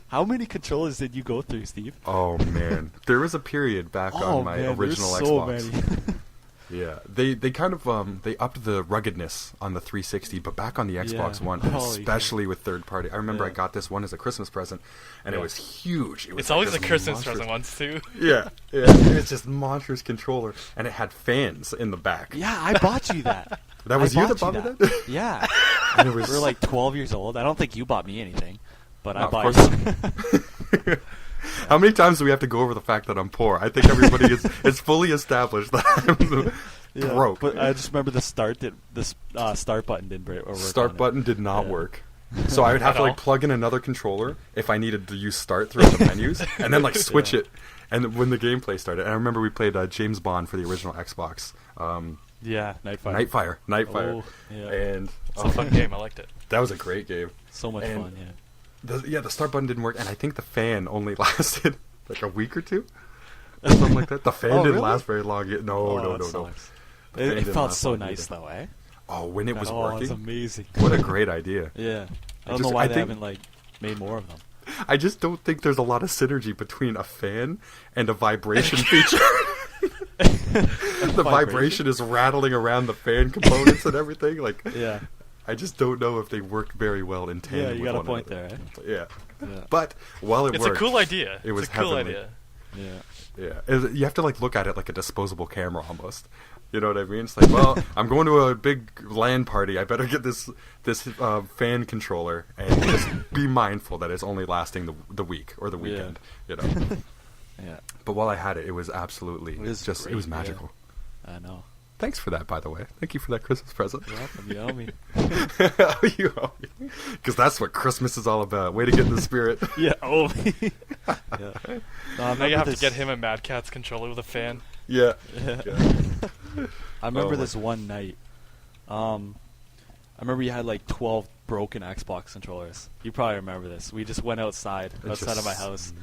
How many controllers did you go through, Steve? Oh man, there was a period back on my original Xbox. Many. Yeah, they kind of they upped the ruggedness on the 360, but back on the Xbox One, especially with third party. I remember I got this one as a Christmas present, and it was huge. It's always the Christmas present ones too. Yeah, it's just monstrous controller, and it had fans in the back. Yeah, I bought you that. That was you that bought me that? Yeah, and we were 12 years old. I don't think you bought me anything, but I bought you. How many times do we have to go over the fact that I'm poor? I think everybody is fully established that I'm broke. But I just remember the start button didn't work. Start button did not work. So I would have to plug in another controller if I needed to use start through the menus, and then switch it. And when the gameplay started, and I remember we played James Bond for the original Xbox. Nightfire. Nightfire. Oh, yeah. And it's a fun game. I liked it. That was a great game. So much fun. Yeah. The start button didn't work, and I think the fan only lasted a week or two, or something like that. The fan didn't last very long. No. It felt so nice though, eh? Oh, when it was working, it was amazing. What a great idea. Yeah, I don't know why they haven't made more of them. I just don't think there's a lot of synergy between a fan and a vibration feature. The vibration is rattling around the fan components and everything. I just don't know if they worked very well in tandem. Yeah, you got a point there. Yeah. But while it worked, it's a cool idea. It was a cool heavenly. idea. Yeah. You have to look at it like a disposable camera almost. You know what I mean? It's like, well, I'm going to a big LAN party. I better get this fan controller and just be mindful that it's only lasting the week or the weekend. You know. Yeah. But while I had it, it was absolutely it was magical. Yeah. I know. Thanks for that, by the way. Thank you for that Christmas present. You're welcome. You owe me. You owe me. Because that's what Christmas is all about. Way to get in the spirit. Yeah, owe me. Yeah. Now you have to get him a Mad Catz controller with a fan. Yeah. I remember this one night. I remember you had like 12 broken Xbox controllers. You probably remember this. We just went outside of my house.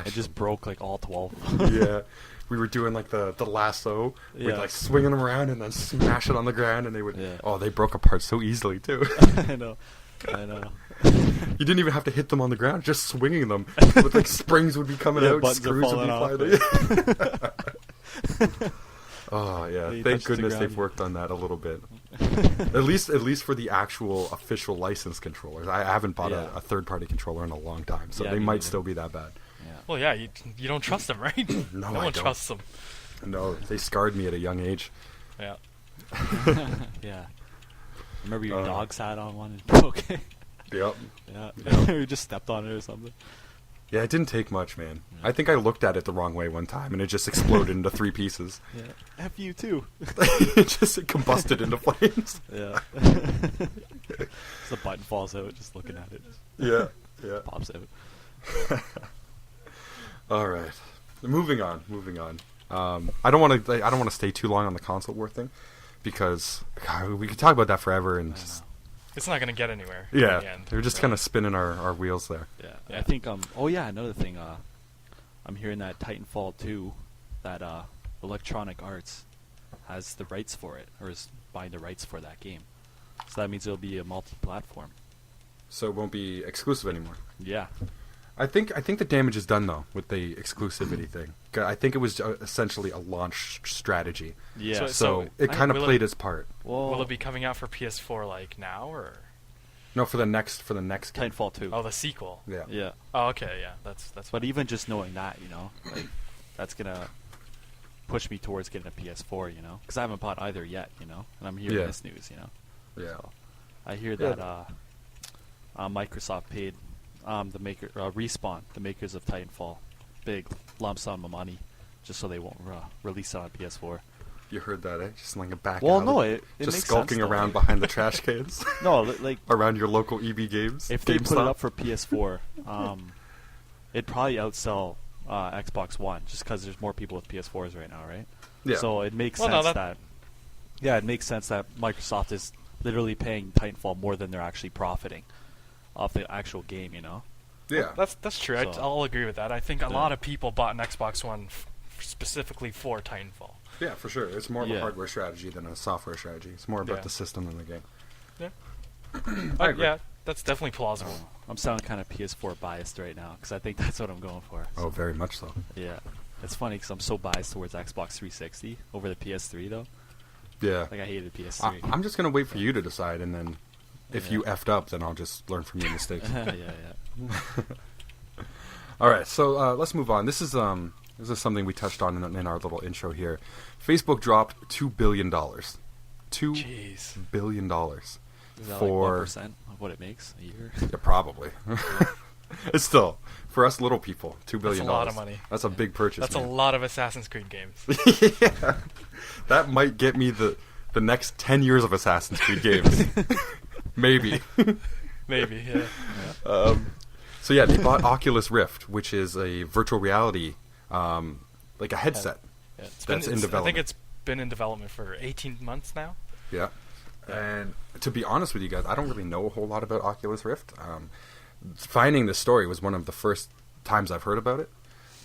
It just broke like all 12. Yeah. We were doing like the lasso. We'd like swinging them around and then smash it on the ground, and they would. Yeah. Oh, they broke apart so easily too. I know. You didn't even have to hit them on the ground; just swinging them. With like springs would be coming out, screws would be flying. Oh yeah! Thank goodness they've worked on that a little bit. at least for the actual official licensed controllers. I haven't bought a third-party controller in a long time, so they might still be that bad. Yeah. Well, yeah, you don't trust them, right? No one trusts them. No, they scarred me at a young age. Yeah. Yeah. Remember your dog sat on one and broke it? Yep. Yeah. You just stepped on it or something. Yeah, it didn't take much, man. Yeah. I think I looked at it the wrong way one time, and it just exploded into 3 pieces. Yeah. F you too. It combusted into flames. Yeah. The button falls out just looking at it. Yeah. Pops out. All right. Moving on. I don't want to stay too long on the console war thing because we could talk about that forever and it's not going to get anywhere. Yeah. In the end, they're just kind of spinning our wheels there. Yeah. I think another thing I'm hearing that Titanfall 2 that Electronic Arts has the rights for it or is buying the rights for that game. So that means it'll be a multi-platform. So it won't be exclusive anymore. Yeah. I think the damage is done though with the exclusivity thing. I think it was essentially a launch strategy. Yeah. So it kind of played its part. Well, will it be coming out for PS4 like now or? No, for the next game. Titanfall 2. Oh, the sequel. Yeah. Yeah. Oh, okay. Yeah, that's. But even just knowing that, like, that's gonna push me towards getting a PS4, because I haven't bought either yet, and I'm hearing this news, Yeah. So I hear that Microsoft paid Respawn, the makers of Titanfall, big lump sum of money, just so they won't release it on PS4. You heard that, eh? Just like a back Well, alley. no, it just makes skulking sense, around behind the trash cans. No, like around your local EB Games. If they put it up for PS4, it'd probably outsell Xbox One, just because there's more people with PS4s right now, right? Yeah. So it makes sense it makes sense that Microsoft is literally paying Titanfall more than they're actually profiting off the actual game, Yeah. Well, that's true. So, I'll agree with that. I think a lot of people bought an Xbox One specifically for Titanfall. Yeah, for sure. It's more of a hardware strategy than a software strategy. It's more about the system than the game. Yeah. I agree. Yeah, that's definitely plausible. I'm sounding kind of PS4 biased right now because I think that's what I'm going for. So. Oh, very much so. Yeah. It's funny because I'm so biased towards Xbox 360 over the PS3, though. Yeah. Like, I hated PS3. I'm just going to wait for you to decide, and then if you effed up, then I'll just learn from your mistakes. Yeah. All right, so let's move on. This is something we touched on in our little intro here. Facebook dropped $2 billion. Jeez. $2 billion. Is that for like 1% of what it makes a year? Yeah, probably. It's still, for us little people, $2 billion. That's a lot of money. That's a big purchase. That's man. a lot of Assassin's Creed games. Yeah. That might get me the next 10 years of Assassin's Creed games. Maybe. Maybe, yeah. So yeah, they bought Oculus Rift, which is a virtual reality, like a headset that's in development. I think it's been in development for 18 months now. Yeah. And to be honest with you guys, I don't really know a whole lot about Oculus Rift. Finding this story was one of the first times I've heard about it,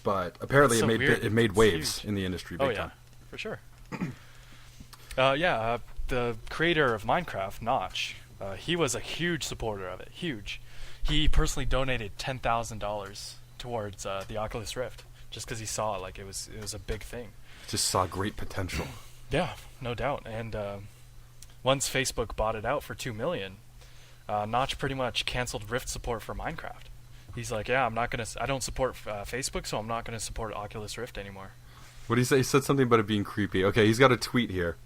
but apparently it made waves in the industry big time. For sure. The creator of Minecraft, Notch, he was a huge supporter of it. Huge. He personally donated $10,000 towards the Oculus Rift just because he saw it it was a big thing. Just saw great potential. Yeah, no doubt. And once Facebook bought it out for $2 million, Notch pretty much canceled Rift support for Minecraft. He's like, I don't support Facebook, so I'm not gonna support Oculus Rift anymore. What did he say? He said something about it being creepy. Okay, he's got a tweet here.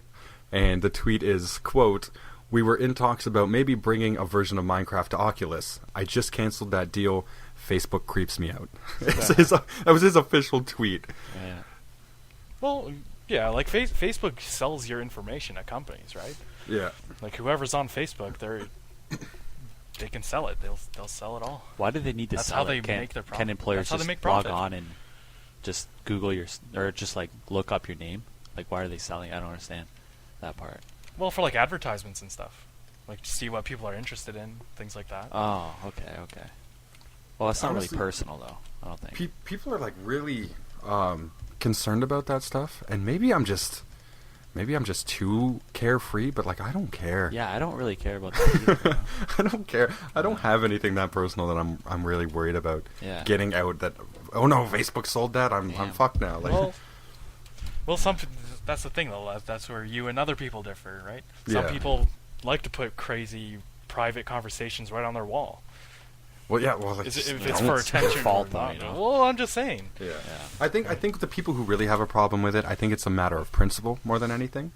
And the tweet is, quote, "We were in talks about maybe bringing a version of Minecraft to Oculus. I just canceled that deal. Facebook creeps me out." That was his official tweet. Yeah. Well, yeah, like Facebook sells your information at companies, right? Yeah. Like whoever's on Facebook, they can sell it. They'll sell it all. Why do they need to That's sell how it? they make their profit. Can employers That's how they just make log profit. on and just Google or just like look up your name? Like, why are they selling? I don't understand that part. Well, for like advertisements and stuff, like to see what people are interested in, things like that. Oh, okay. Well, that's not Honestly, really personal, though. I don't think. People are like really concerned about that stuff, and maybe I'm just too carefree. But like, I don't care. Yeah, I don't really care about that either. I don't care. I don't have anything that personal that I'm really worried about Yeah. getting out. That, oh no, Facebook sold that. I'm fucked now. Like, Well, that's the thing though. That's where you and other people differ, right? Some Yeah. people like to put crazy private conversations right on their wall. well, yeah. Well, like, If just it's don't. for It's their attention fault, or though, not. you know? Well, I'm just saying. Yeah. Yeah. I think the people who really have a problem with it, I think it's a matter of principle more than anything.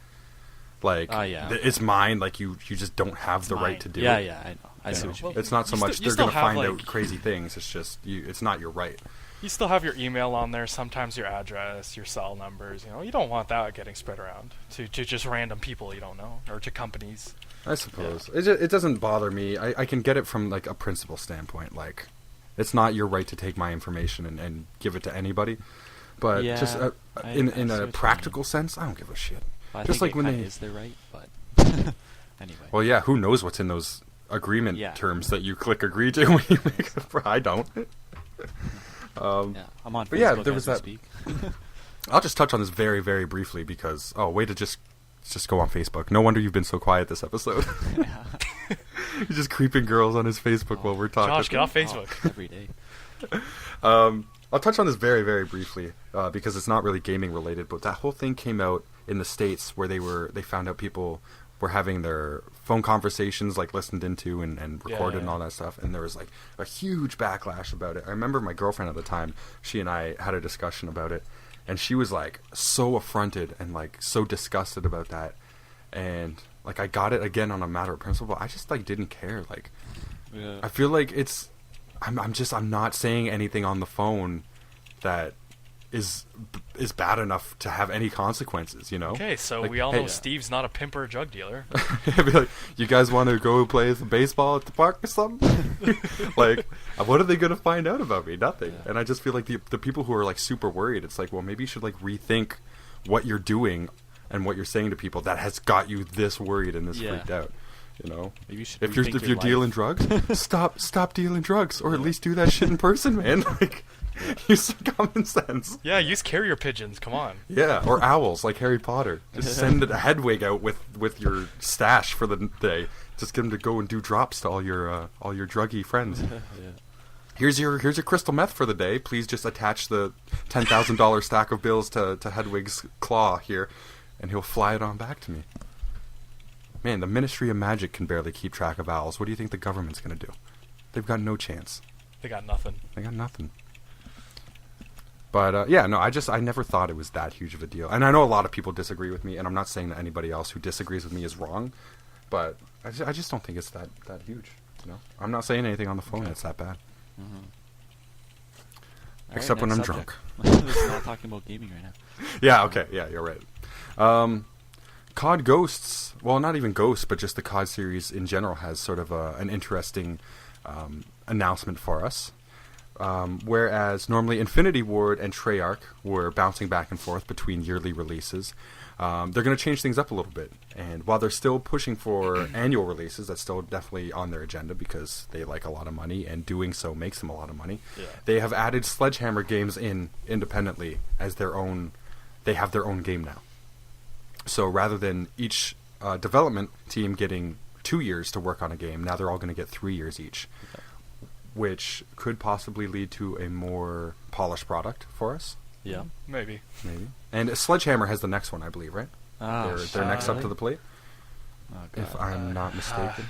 Like, yeah. it's mine. Like, you just don't have the right to do Yeah, it. yeah, I know. I You see know? what you Well, mean. It's not so You much still- you they're still going to have, find like- out crazy things. It's just it's not your right. You still have your email on there, sometimes your address, your cell numbers. You know, you don't want that getting spread around to just random people you don't know or to companies. I suppose it doesn't bother me. I can get it from like a principle standpoint. Like, it's not your right to take my information and give it to anybody. But Yeah, just I in see what a you practical sense, I don't give a shit. I just think like when kinda they is their right, but anyway. Well, yeah, who knows what's in those agreement Yeah. terms that you click agree to when you make it? I don't. Yeah, I'm on but Facebook yeah, there was as we that- speak. I'll just touch on this very, very briefly because way to just go on Facebook. No wonder you've been so quiet this episode. You're just creeping girls on his Facebook while we're talking. Josh, get off Facebook. Every day. I'll touch on this very, very briefly because it's not really gaming related. But that whole thing came out in the States where they found out people were having their phone conversations like listened into and recorded and all that stuff, and there was like a huge backlash about it. I remember my girlfriend at the time, she and I had a discussion about it, and she was like so affronted and like so disgusted about that, and like I got it again on a matter of principle. I just like didn't care. Like, Yeah. I feel like I'm not saying anything on the phone that is bad enough to have any consequences, you know? Okay, so Like, we all hey, know Steve's not a pimp or a drug dealer. I'd be like, you guys want to go play some baseball at the park or something? Like, what are they going to find out about me? Nothing. Yeah. And I just feel like the people who are like super worried, it's like, well, maybe you should like rethink what you're doing and what you're saying to people that has got you this worried and this Yeah. freaked out. You know, Maybe you should if you're rethink your dealing life. drugs, stop dealing drugs, or at least do that shit in person, man. Like, use some common sense. Yeah, use carrier pigeons. Come on. Yeah, or owls like Harry Potter. Just send a Hedwig out with your stash for the day. Just get him to go and do drops to all your druggy friends. Yeah. Here's your crystal meth for the day. Please just attach the $10,000 stack of bills to Hedwig's claw here, and he'll fly it on back to me. Man, the Ministry of Magic can barely keep track of owls. What do you think the government's gonna do? They've got no chance. They got nothing. They got nothing. But yeah, no, I never thought it was that huge of a deal. And I know a lot of people disagree with me, and I'm not saying that anybody else who disagrees with me is wrong, but I just don't think it's that huge. You know, I'm not saying anything on the phone that's that bad. Mm-hmm. Except when I'm drunk. We're not talking about gaming right now. Yeah, okay, yeah, you're right. COD Ghosts, well, not even Ghosts, but just the COD series in general has sort of an interesting announcement for us. Whereas normally Infinity Ward and Treyarch were bouncing back and forth between yearly releases, they're going to change things up a little bit. And while they're still pushing for annual releases, that's still definitely on their agenda because they like a lot of money, and doing so makes them a lot of money. Yeah. They have added Sledgehammer games in independently as their own. They have their own game now. So rather than each development team getting 2 years to work on a game, now they're all going to get 3 years each, which could possibly lead to a more polished product for us. Yeah. Maybe. Maybe. And Sledgehammer has the next one, I believe, right? They're next up to the plate, Oh, God. if I'm not mistaken.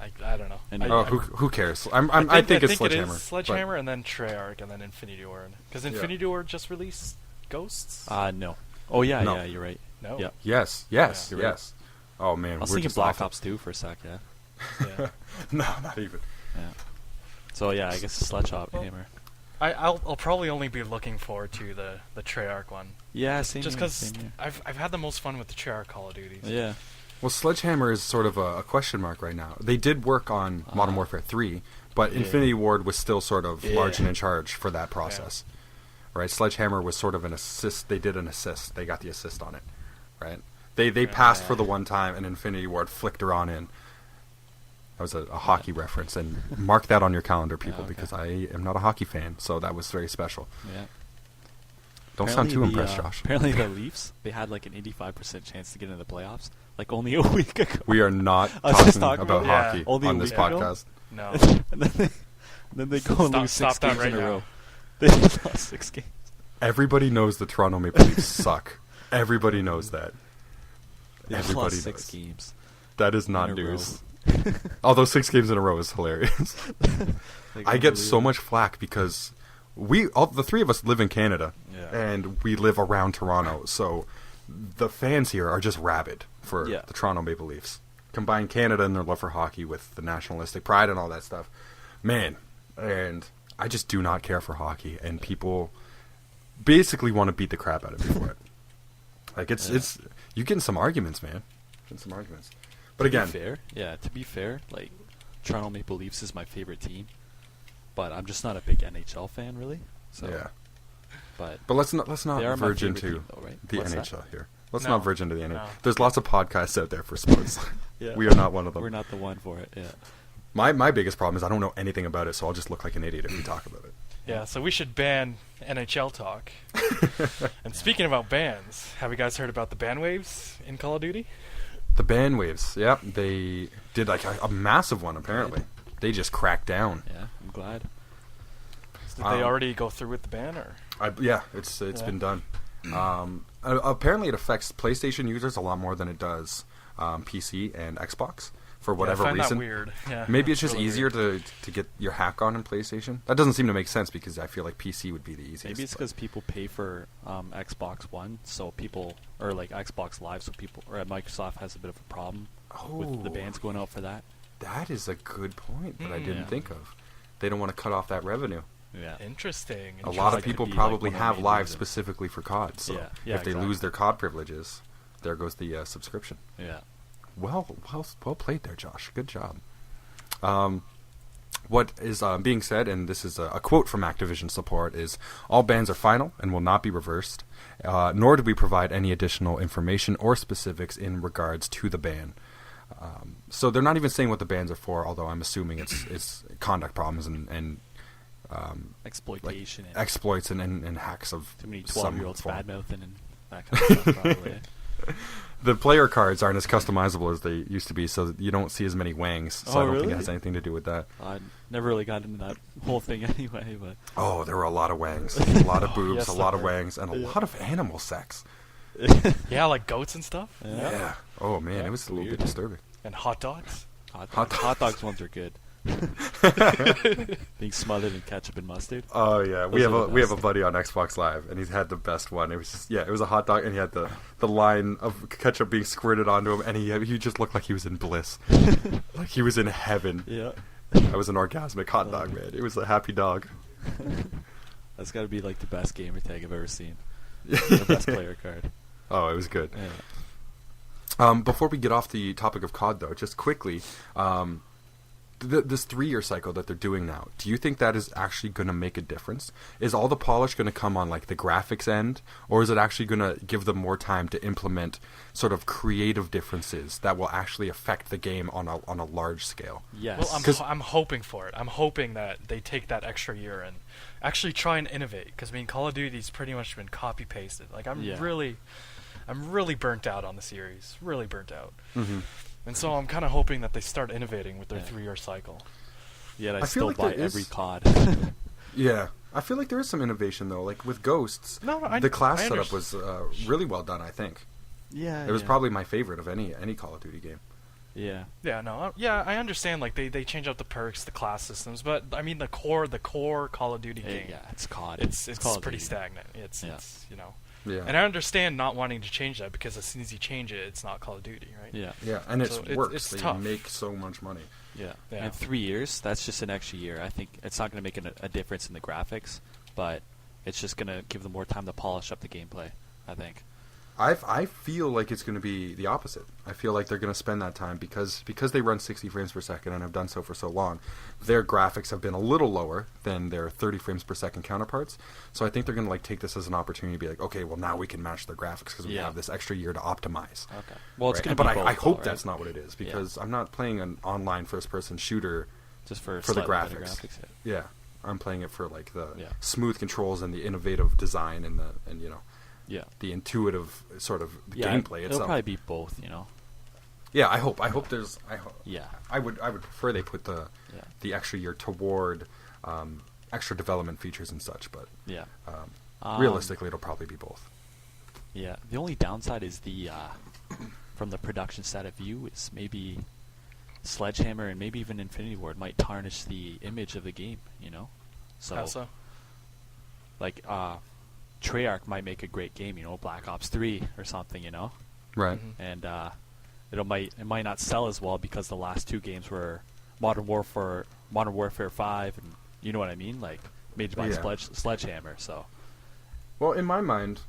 I don't know. And Oh, who cares? I think it's Sledgehammer. It is Sledgehammer and then Treyarch and then Infinity Ward. Because Infinity Ward just released Ghosts? No. Oh, yeah, No. yeah, you're right. No. Yeah. Yes. Yeah. You're right. Yes. Oh man, I was we're thinking just Black awful. Ops 2 for a sec, yeah. Yeah. No, not even. Yeah. So yeah, I guess Sledgehammer. I'll probably only be looking forward to the Treyarch one. Yeah, same Just here, because same here. I've had the most fun with the Treyarch Call of Duties. Yeah. Well, Sledgehammer is sort of a question mark right now. They did work on Modern Warfare 3, but Yeah. Infinity Ward was still sort of large and Yeah. in charge for that process. Right? Sledgehammer was sort of an assist. They did an assist. They got the assist on it. Right? They passed for the one time, and Infinity Ward flicked her on in. That was a hockey reference, and mark that on your calendar, people, okay. because I am not a hockey fan, so that was very special. Yeah. Don't sound too Apparently impressed, Josh. Apparently the Leafs, they had like an 85% chance to get into the playoffs, like only a week ago. We are not I was just talking talking about about- hockey Yeah. Only on a this week ago? podcast. No. and then they go and Stop- lose 6 stop that games right in a now. row. They lost 6 games. Everybody knows the Toronto Maple Leafs suck. Everybody knows that. They Everybody lost 6 knows. games. That is in not a row. news. Although 6 games in a row is hilarious. Like, I get so unbelievable. much flack because the 3 of us live in Canada, Yeah. and we live around Toronto, so the fans here are just rabid for Yeah. the Toronto Maple Leafs. Combine Canada and their love for hockey with the nationalistic pride and all that stuff. Man, and I just do not care for hockey, and people basically want to beat the crap out of me for it. Like, it's you get in some arguments, man. Get in some arguments. But again, to be fair, like Toronto Maple Leafs is my favorite team, but I'm just not a big NHL fan, really. So, yeah. but Let's not they are my verge favorite into team, though, right? the What's that? NHL here. Let's No. not verge into the NHL. No. There's lots of podcasts out there for sports. Yeah. We are not one of them. We're not the one for it. Yeah. My biggest problem is I don't know anything about it, so I'll just look like an idiot if we talk about it. Yeah, so we should ban NHL talk. And speaking about bans, have you guys heard about the ban waves in Call of Duty? The ban waves, yeah, they did like a massive one apparently. They just cracked down. Yeah, I'm glad. Did they already go through with the ban, or? It's Yeah. been done. Apparently, it affects PlayStation users a lot more than it does PC and Xbox for whatever I find reason. that weird. Yeah, Maybe it's just really easier weird. to get your hack on in PlayStation. That doesn't seem to make sense because I feel like PC would be the easiest. Maybe it's because people pay for Xbox One, so people, or like Xbox Live, so people, or Microsoft has a bit of a problem with the Oh. bans going out for that. That is a good point that I didn't Yeah. think of. They don't want to cut off that revenue. Yeah. Interesting. A lot of like, people it'd be, probably like, one of the have main live reasons. specifically for COD. So Yeah, if they exactly. lose their COD privileges, there goes the subscription. Yeah. Well played there, Josh. Good job. What is being said, and this is a quote from Activision support, is all bans are final and will not be reversed, nor do we provide any additional information or specifics in regards to the ban. So they're not even saying what the bans are for, although I'm assuming it's conduct problems and Exploitation and exploits and hacks of too many some 12-year-olds form. bad-mouthing and that kind of stuff, probably. The player cards aren't as customizable as they used to be, so you don't see as many wangs. So Oh, I don't think really? it has anything to do with that. I never really got into that whole thing anyway, but Oh, there were a lot of wangs, a lot of boobs, yes, a lot there of were. wangs, and a lot of animal sex. Yeah, like goats and stuff, Yeah. Oh man, Yeah, it was a little weird. bit disturbing. and hot dogs. hot dogs ones are good. Being smothered in ketchup and mustard. Oh yeah, we Those have are a the we have a best. buddy on Xbox Live, and he's had the best one. It was just it was a hot dog, and he had the line of ketchup being squirted onto him, and he just looked like he was in bliss, like he was in heaven. Yeah. That was an orgasmic hot dog, man. It was a happy dog. That's got to be like the best gamer tag I've ever seen. The best player card. Oh, it was good. Yeah. Before we get off the topic of COD, though, just quickly, this 3-year cycle that they're doing now, do you think that is actually going to make a difference? Is all the polish going to come on like the graphics end, or is it actually going to give them more time to implement sort of creative differences that will actually affect the game on a large scale? Yes. Well, I'm hoping for it. I'm hoping that they take that extra year and actually try and innovate. Because I mean, Call of Duty's pretty much been copy pasted. Like I'm really burnt out on the series. Really burnt out. Mm-hmm. And so I'm kind of hoping that they start innovating with their 3-year cycle. Yet I feel still like buy there is- every COD. Yeah, I feel like there is some innovation though. Like with Ghosts, No, the class I setup was really well done. I think Yeah. it was probably my favorite of any Call of Duty game. Yeah. I understand. Like they change out the perks, the class systems, but I mean the core Call of Duty game. Yeah, it's COD. It's Call of pretty Duty. stagnant. Yeah. It's Yeah. And I understand not wanting to change that because as soon as you change it, it's not Call of Duty, right? Yeah. Yeah, and So it works. it's They tough. make so much money. Yeah. Yeah. In 3 years, that's just an extra year. I think it's not going to make a difference in the graphics, but it's just going to give them more time to polish up the gameplay, I think. I feel like it's going to be the opposite. I feel like they're going to spend that time because they run 60 frames per second and have done so for so long. Their graphics have been a little lower than their 30 frames per second counterparts. So I think they're going to like take this as an opportunity to be like, okay, well now we can match their graphics because we have this extra year to optimize. Okay. Well, it's right? going to be But both, I hope though, that's right? not what it is because I'm not playing an online first-person shooter Just for the slightly better graphics. Yeah. Yeah, I'm playing it for like the Yeah. smooth controls and the innovative design and Yeah. the intuitive sort of Yeah, gameplay it'll itself. probably be both, you know. Yeah, I hope there's. Yeah. I would prefer they put the extra year toward extra development features and such, but Yeah. realistically, it'll probably be both. Yeah. The only downside is the from the production side of view is maybe Sledgehammer and maybe even Infinity Ward might tarnish the image of the game, you know. How so? Like Treyarch might make a great game, you know, Black Ops 3 or something, you know. Right. Mhm. And it might not sell as well because the last two games were Modern Warfare 5, and you know what I mean, like made by Yeah. Sledgehammer. So Well, in my mind,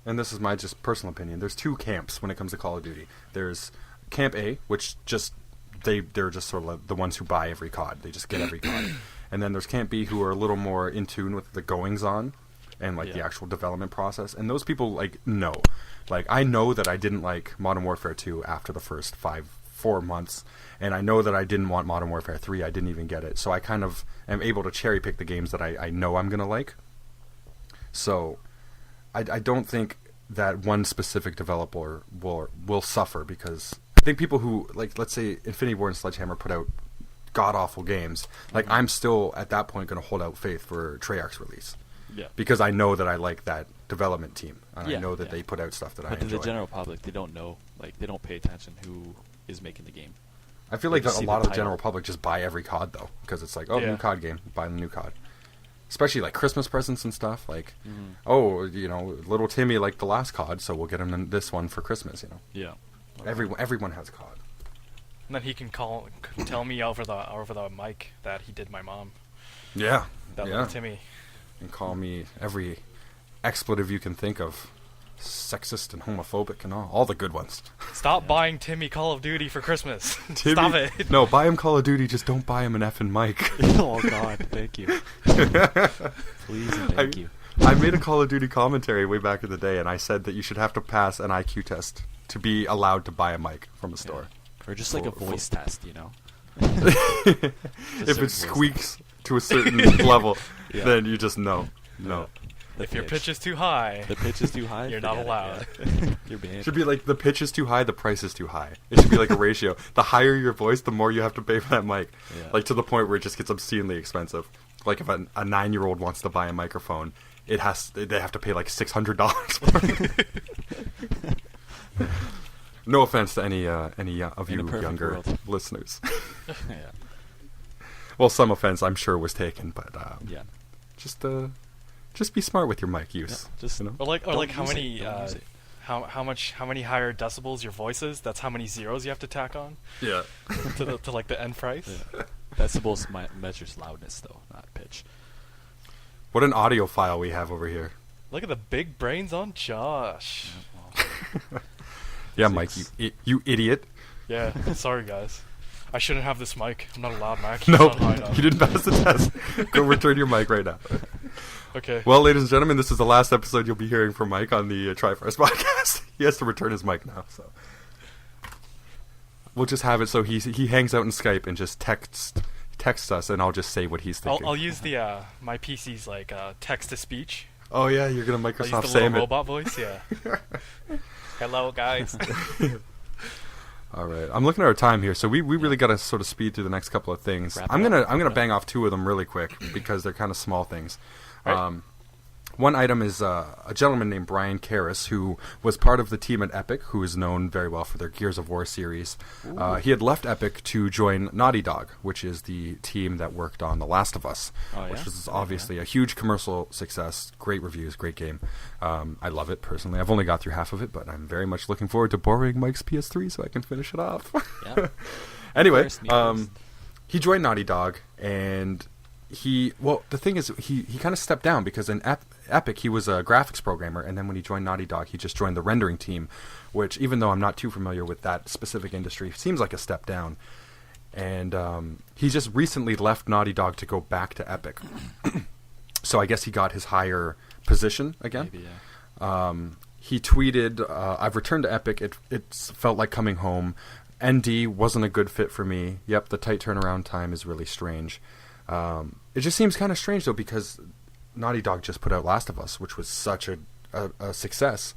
and this is my just personal opinion, there's two camps when it comes to Call of Duty. There's Camp A, which they're just sort of like the ones who buy every COD. They just get every COD. And then there's Camp B, who are a little more in tune with the goings on and like the Yeah. actual development process. And those people like know. Like I know that I didn't like Modern Warfare 2 after the first 4 months, and I know that I didn't want Modern Warfare 3. I didn't even get it. So I kind of am able to cherry pick the games that I know I'm gonna like. So I don't think that one specific developer will suffer because I think people who like, let's say Infinity Ward and Sledgehammer put out god awful games, like I'm still at that point going to hold out faith for Treyarch's release. yeah. Because I know that I like that development team, and Yeah, I know that yeah. they put out stuff that I But to enjoy. the general public, they don't know, like they don't pay attention who is making the game. I feel they like that just a see lot the of the general title. public just buy every COD though, because it's like, oh, Yeah. new COD game, buy the new COD. Especially like Christmas presents and stuff. Like, Mhm. oh, you know, little Timmy liked the last COD, so we'll get him this one for Christmas. You know, Yeah. everyone has COD. And then he can tell me over the mic that he did my mom. Yeah, That yeah. little Timmy. And call me every expletive you can think of, sexist and homophobic and all the good ones. Stop buying Timmy Call of Duty for Christmas. Timmy, Stop it. No, buy him Call of Duty. Just don't buy him an effing mic. Oh God, thank you. Please and thank you. I made a Call of Duty commentary way back in the day, and I said that you should have to pass an IQ test to be allowed to buy a mic from a store. Or just like a For- voice test, you know. If certain it voice squeaks to a certain level, Yeah. then you just know. No. The If your pitch is too high, the pitch is too high, You're not forget it, allowed. yeah. You're banned. It should be like the pitch is too high, the price is too high. It should be like a ratio. The higher your voice, the more you have to pay for that mic. Yeah. Like to the point where it just gets obscenely expensive. Like if a 9-year-old wants to buy a microphone, they have to pay like $600 for it. No offense to any of In a you perfect younger world. listeners. Yeah. Well, some offense I'm sure was taken, but Yeah. just be smart with your mic use. Yeah, just- you know? or Don't how use it, many don't use it. how many higher decibels your voice is? That's how many zeros you have to tack on Yeah. to like the end price. Yeah. Decibels measures loudness though, not pitch. What an audio file we have over here. Look at the big brains on Josh. Yeah, Mike, you idiot. Yeah, sorry guys. I shouldn't have this mic. I'm not allowed, Mac. No, It's not high enough. you didn't pass the test. Go return your mic right now. Okay. Well, ladies and gentlemen, this is the last episode you'll be hearing from Mike on the Trifarce podcast. He has to return his mic now, so we'll just have it so he hangs out in Skype and just texts us, and I'll just say what he's thinking. I'll use the my PC's like text to speech. Oh yeah, you're gonna I'll use Microsoft the Sam little it. robot voice. Yeah. Hello, guys. All right, I'm looking at our time here, so we really got to sort of speed through the next couple of things. Wrap it I'm up, gonna wrap it up. bang off two of them really quick because they're kind of small things. Right. One item is a gentleman named Brian Karras, who was part of the team at Epic, who is known very well for their Gears of War series. He had left Epic to join Naughty Dog, which is the team that worked on The Last of Us, which was obviously a huge commercial success, great reviews, great game. I love it, personally. I've only got through half of it, but I'm very much looking forward to borrowing Mike's PS3 so I can finish it off. Yeah. Anyway, he joined Naughty Dog, and the thing is, he kind of stepped down because in Epic he was a graphics programmer, and then when he joined Naughty Dog, he just joined the rendering team, which, even though I'm not too familiar with that specific industry, seems like a step down. And he just recently left Naughty Dog to go back to Epic. So I guess he got his higher position again. Maybe, yeah. He tweeted, "I've returned to Epic. It felt like coming home. ND wasn't a good fit for me. Yep, the tight turnaround time is really strange." It just seems kind of strange, though, because Naughty Dog just put out Last of Us, which was such a success.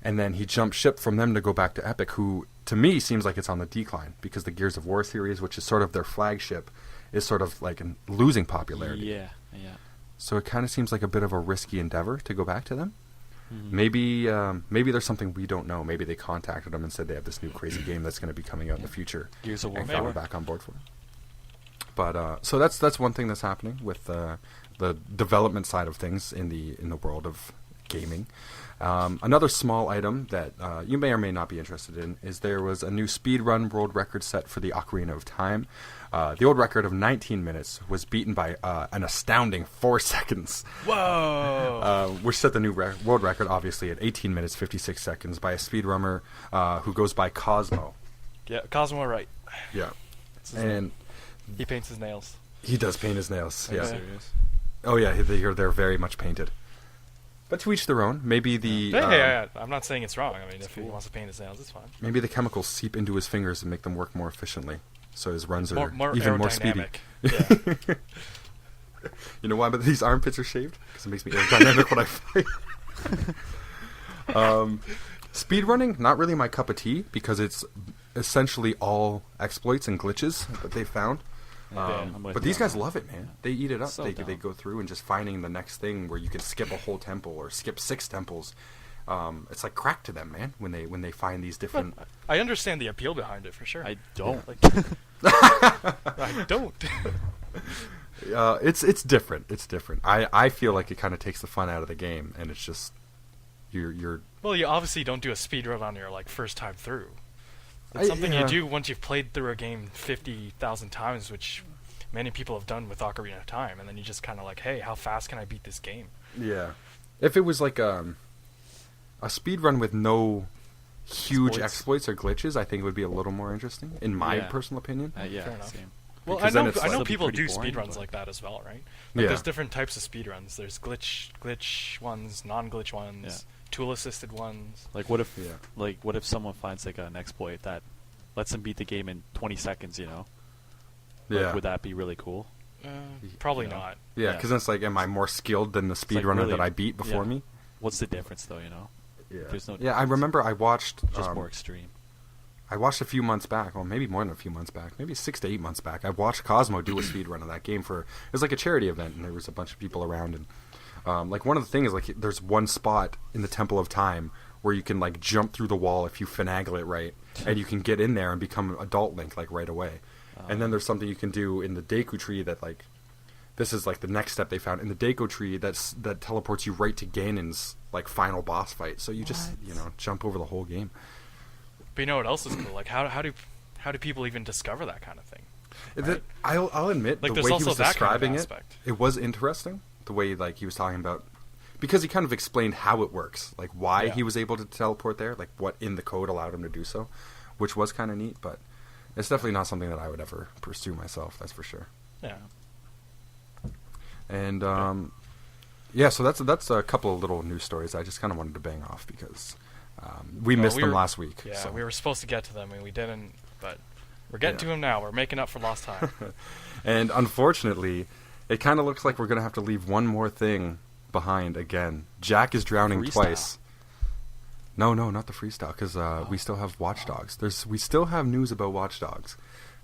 And then he jumped ship from them to go back to Epic, who, to me, seems like it's on the decline, because the Gears of War series, which is sort of their flagship, is sort of like losing popularity. Yeah. So it kind of seems like a bit of a risky endeavor to go back to them. Maybe there's something we don't know. Maybe they contacted them and said they have this new crazy game that's going to be coming out in the future. Gears of War. And got back on board for it. But so that's one thing that's happening with the development side of things in the world of gaming. Another small item that you may or may not be interested in is there was a new speedrun world record set for the Ocarina of Time. The old record of 19 minutes was beaten by an astounding 4 seconds. Whoa! Which set the new world record, obviously, at 18 minutes 56 seconds by a speedrunner who goes by Cosmo. Yeah, Cosmo right. Yeah, and he paints his nails. He does paint his nails. Yeah. Serious? Oh yeah, they're very much painted. But to each their own. Maybe the yeah. I'm not saying it's wrong. I mean, if he wants to paint his nails, it's fine. Maybe the chemicals seep into his fingers and make them work more efficiently, so his runs are more even more speedy. Yeah. You know why? But these armpits are shaved because it makes me aerodynamic when I fight. Speedrunning, not really my cup of tea, because it's essentially all exploits and glitches that they found. But these guys love it, man. They eat it up. They go through and just finding the next thing where you can skip a whole temple or skip 6 temples. It's like crack to them, man, when they find these different... I understand the appeal behind it, for sure. I don't. I don't. It's different. It's different. I feel like it kind of takes the fun out of the game, and it's just... You're Well, you obviously don't do a speedrun on your first time through. It's something you do once you've played through a game 50,000 times, which many people have done with Ocarina of Time, and then you just kind of like, hey, how fast can I beat this game? Yeah. If it was like a speedrun with no huge exploits or glitches, I think it would be a little more interesting, in my personal opinion. Yeah, fair enough. same. Well, Because I then it's know like- people do boring, speedruns but- like that as well, right? Yeah. There's different types of speedruns. There's glitch ones, non-glitch ones, tool-assisted ones. Like what if someone finds like an exploit that lets them beat the game in 20 seconds? Yeah. Would that be really cool? Probably You know? not. Yeah, because it's like, am I more skilled than the speedrunner really- that I beat before yeah. me? What's the difference though? Yeah. There's no Yeah, I difference. remember I watched... Just more extreme. I watched a few months back, well, maybe more than a few months back, maybe 6 to 8 months back. I watched Cosmo do a speedrun of that game it was like a charity event, and there was a bunch of people around, and one of the things, there's one spot in the Temple of Time where you can jump through the wall if you finagle it right, and you can get in there and become Adult Link right away. And then there's something you can do in the Deku Tree that this is the next step they found in the Deku Tree that teleports you right to Ganon's final boss fight. So you just jump over the whole game. But you know what else is cool? How do people even discover that kind of thing? Right? I'll admit, the way there's he also was that kind of describing aspect. it was interesting. The way he was talking about, because he kind of explained how it works, why he was able to teleport there, what in the code allowed him to do so, which was kind of neat. But it's definitely not something that I would ever pursue myself. That's for sure. Yeah. And so that's a couple of little news stories I just kind of wanted to bang off because we missed them last week. Yeah, so. we were supposed to get to them and we didn't, but we're getting to them now. We're making up for lost time. And unfortunately, it kind of looks like we're going to have to leave one more thing behind again. Jack is drowning twice. No, not the freestyle, because we still have Watch Dogs. We still have news about Watch Dogs,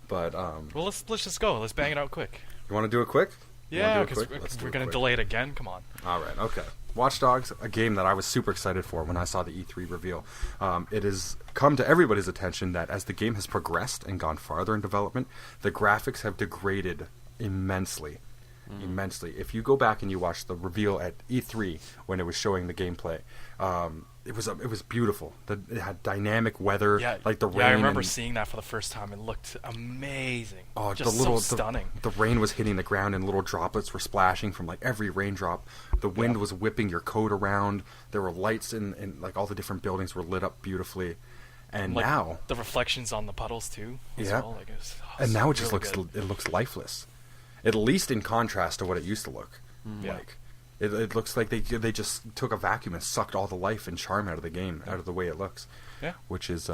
but well, let's just go. Let's bang it out quick. You want to do it quick? Yeah, because we're going to delay it again. Come on. All right. Okay. Watch Dogs, a game that I was super excited for when I saw the E3 reveal. It has come to everybody's attention that as the game has progressed and gone farther in development, the graphics have degraded immensely. Immensely. If you go back and you watch the reveal at E3 when it was showing the gameplay, it was beautiful. It had dynamic weather, like the rain. Yeah, I remember seeing that for the first time. It looked amazing. Oh, just so stunning. The rain was hitting the ground and little droplets were splashing from like every raindrop. The wind was whipping your coat around. There were lights in like all the different buildings were lit up beautifully. And like now the reflections on the puddles too. Well. Like and now it just really looks lifeless. At least in contrast to what it used to look like. It looks like they just took a vacuum and sucked all the life and charm out of the game, out of the way it looks. Yeah. Which is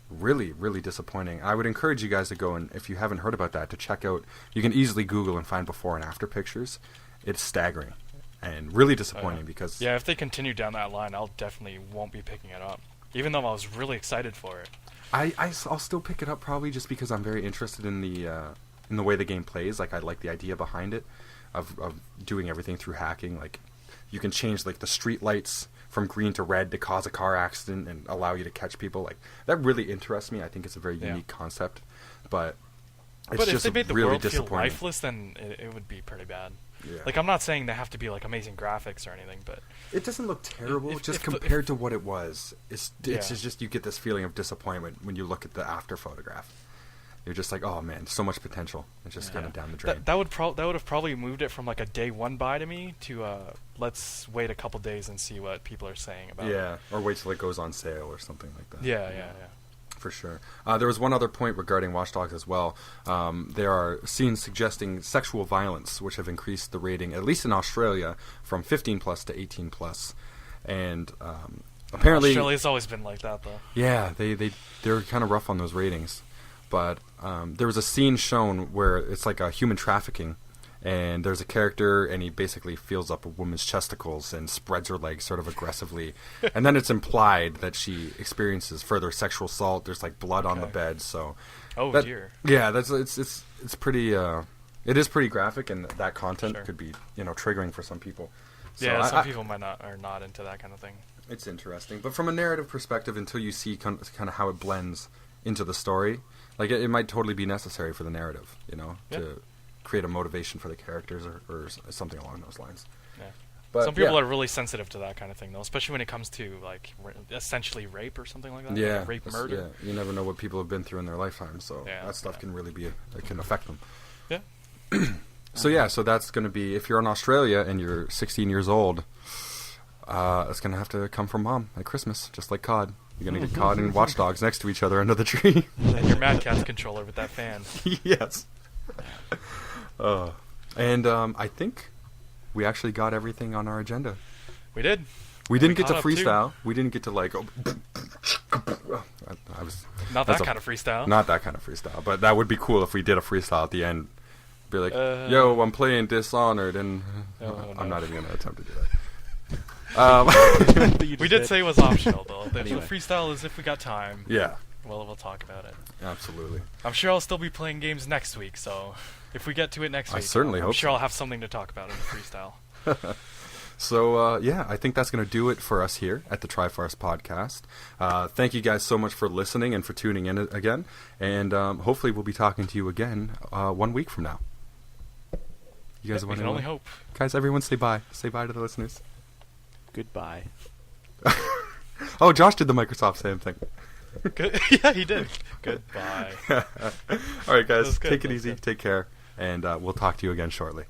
really, really disappointing. I would encourage you guys to go and, if you haven't heard about that, to check out. You can easily Google and find before and after pictures. It's staggering and really disappointing because... Yeah, if they continue down that line, I'll definitely won't be picking it up. Even though I was really excited for it. I'll still pick it up probably just because I'm very interested in the way the game plays. Like, I like the idea behind it of doing everything through hacking. Like, you can change like the street lights from green to red to cause a car accident and allow you to catch people. Like, that really interests me. I think it's a very unique concept, but it's just if they made the really world feel disappointing. lifeless, then it would be pretty bad. Yeah. Like, I'm not saying they have to be like amazing graphics or anything, but it doesn't look terrible. Compared to what it was, it's just you get this feeling of disappointment when you look at the after photograph. You're just like, oh man, so much potential. It's just kind of down the drain. That would have probably moved it from like a day one buy to me to let's wait a couple days and see what people are saying about it. Yeah, or wait till it goes on sale or something like that. Yeah. For sure. There was one other point regarding Watch Dogs as well. There are scenes suggesting sexual violence, which have increased the rating, at least in Australia, from 15 plus to 18 plus. And apparently... Australia's always been like that, though. Yeah, they're kind of rough on those ratings. But there was a scene shown where it's like a human trafficking, and there's a character, and he basically feels up a woman's chesticles and spreads her legs sort of aggressively. And then it's implied that she experiences further sexual assault. There's like blood on the bed, so... dear. Yeah, it's pretty... it is pretty graphic, and that content could be, triggering for some people. So some people are not into that kind of thing. It's interesting. But from a narrative perspective, until you see kind of how it blends into the story... Like, it might totally be necessary for the narrative, to create a motivation for the characters or something along those lines. Yeah. But some people are really sensitive to that kind of thing, though, especially when it comes to, like, essentially rape or something like that. Yeah. Like rape, murder. Yeah, you never know what people have been through in their lifetime, so that stuff can really it can affect them. Yeah. So that's going to be, if you're in Australia and you're 16 years old, it's going to have to come from Mom at Christmas, just like COD. You're going to get caught in Watch Dogs next to each other under the tree. And your Mad Catz controller with that fan. Yes. And I think we actually got everything on our agenda. We did. We didn't get to freestyle. We didn't get to like... I was not that kind of freestyle. Not that kind of freestyle. But that would be cool if we did a freestyle at the end. Be like, yo, I'm playing Dishonored, and I'm not even going to attempt to do that. We did say it was optional, though. The freestyle is if we got time. Yeah. Well, we'll talk about it. Absolutely. I'm sure I'll still be playing games next week, so if we get to it next week, I'm sure I'll have something to talk about in the freestyle. So, I think that's going to do it for us here at the Trifarce podcast. Thank you guys so much for listening and for tuning in again. And hopefully we'll be talking to you again 1 week from now. You guys we can only hope. Guys, everyone say bye. Say bye to the listeners. Goodbye. Oh, Josh did the Microsoft same thing. Good. Yeah, he did. Goodbye. All right, guys. Take it easy. Take care. And we'll talk to you again shortly.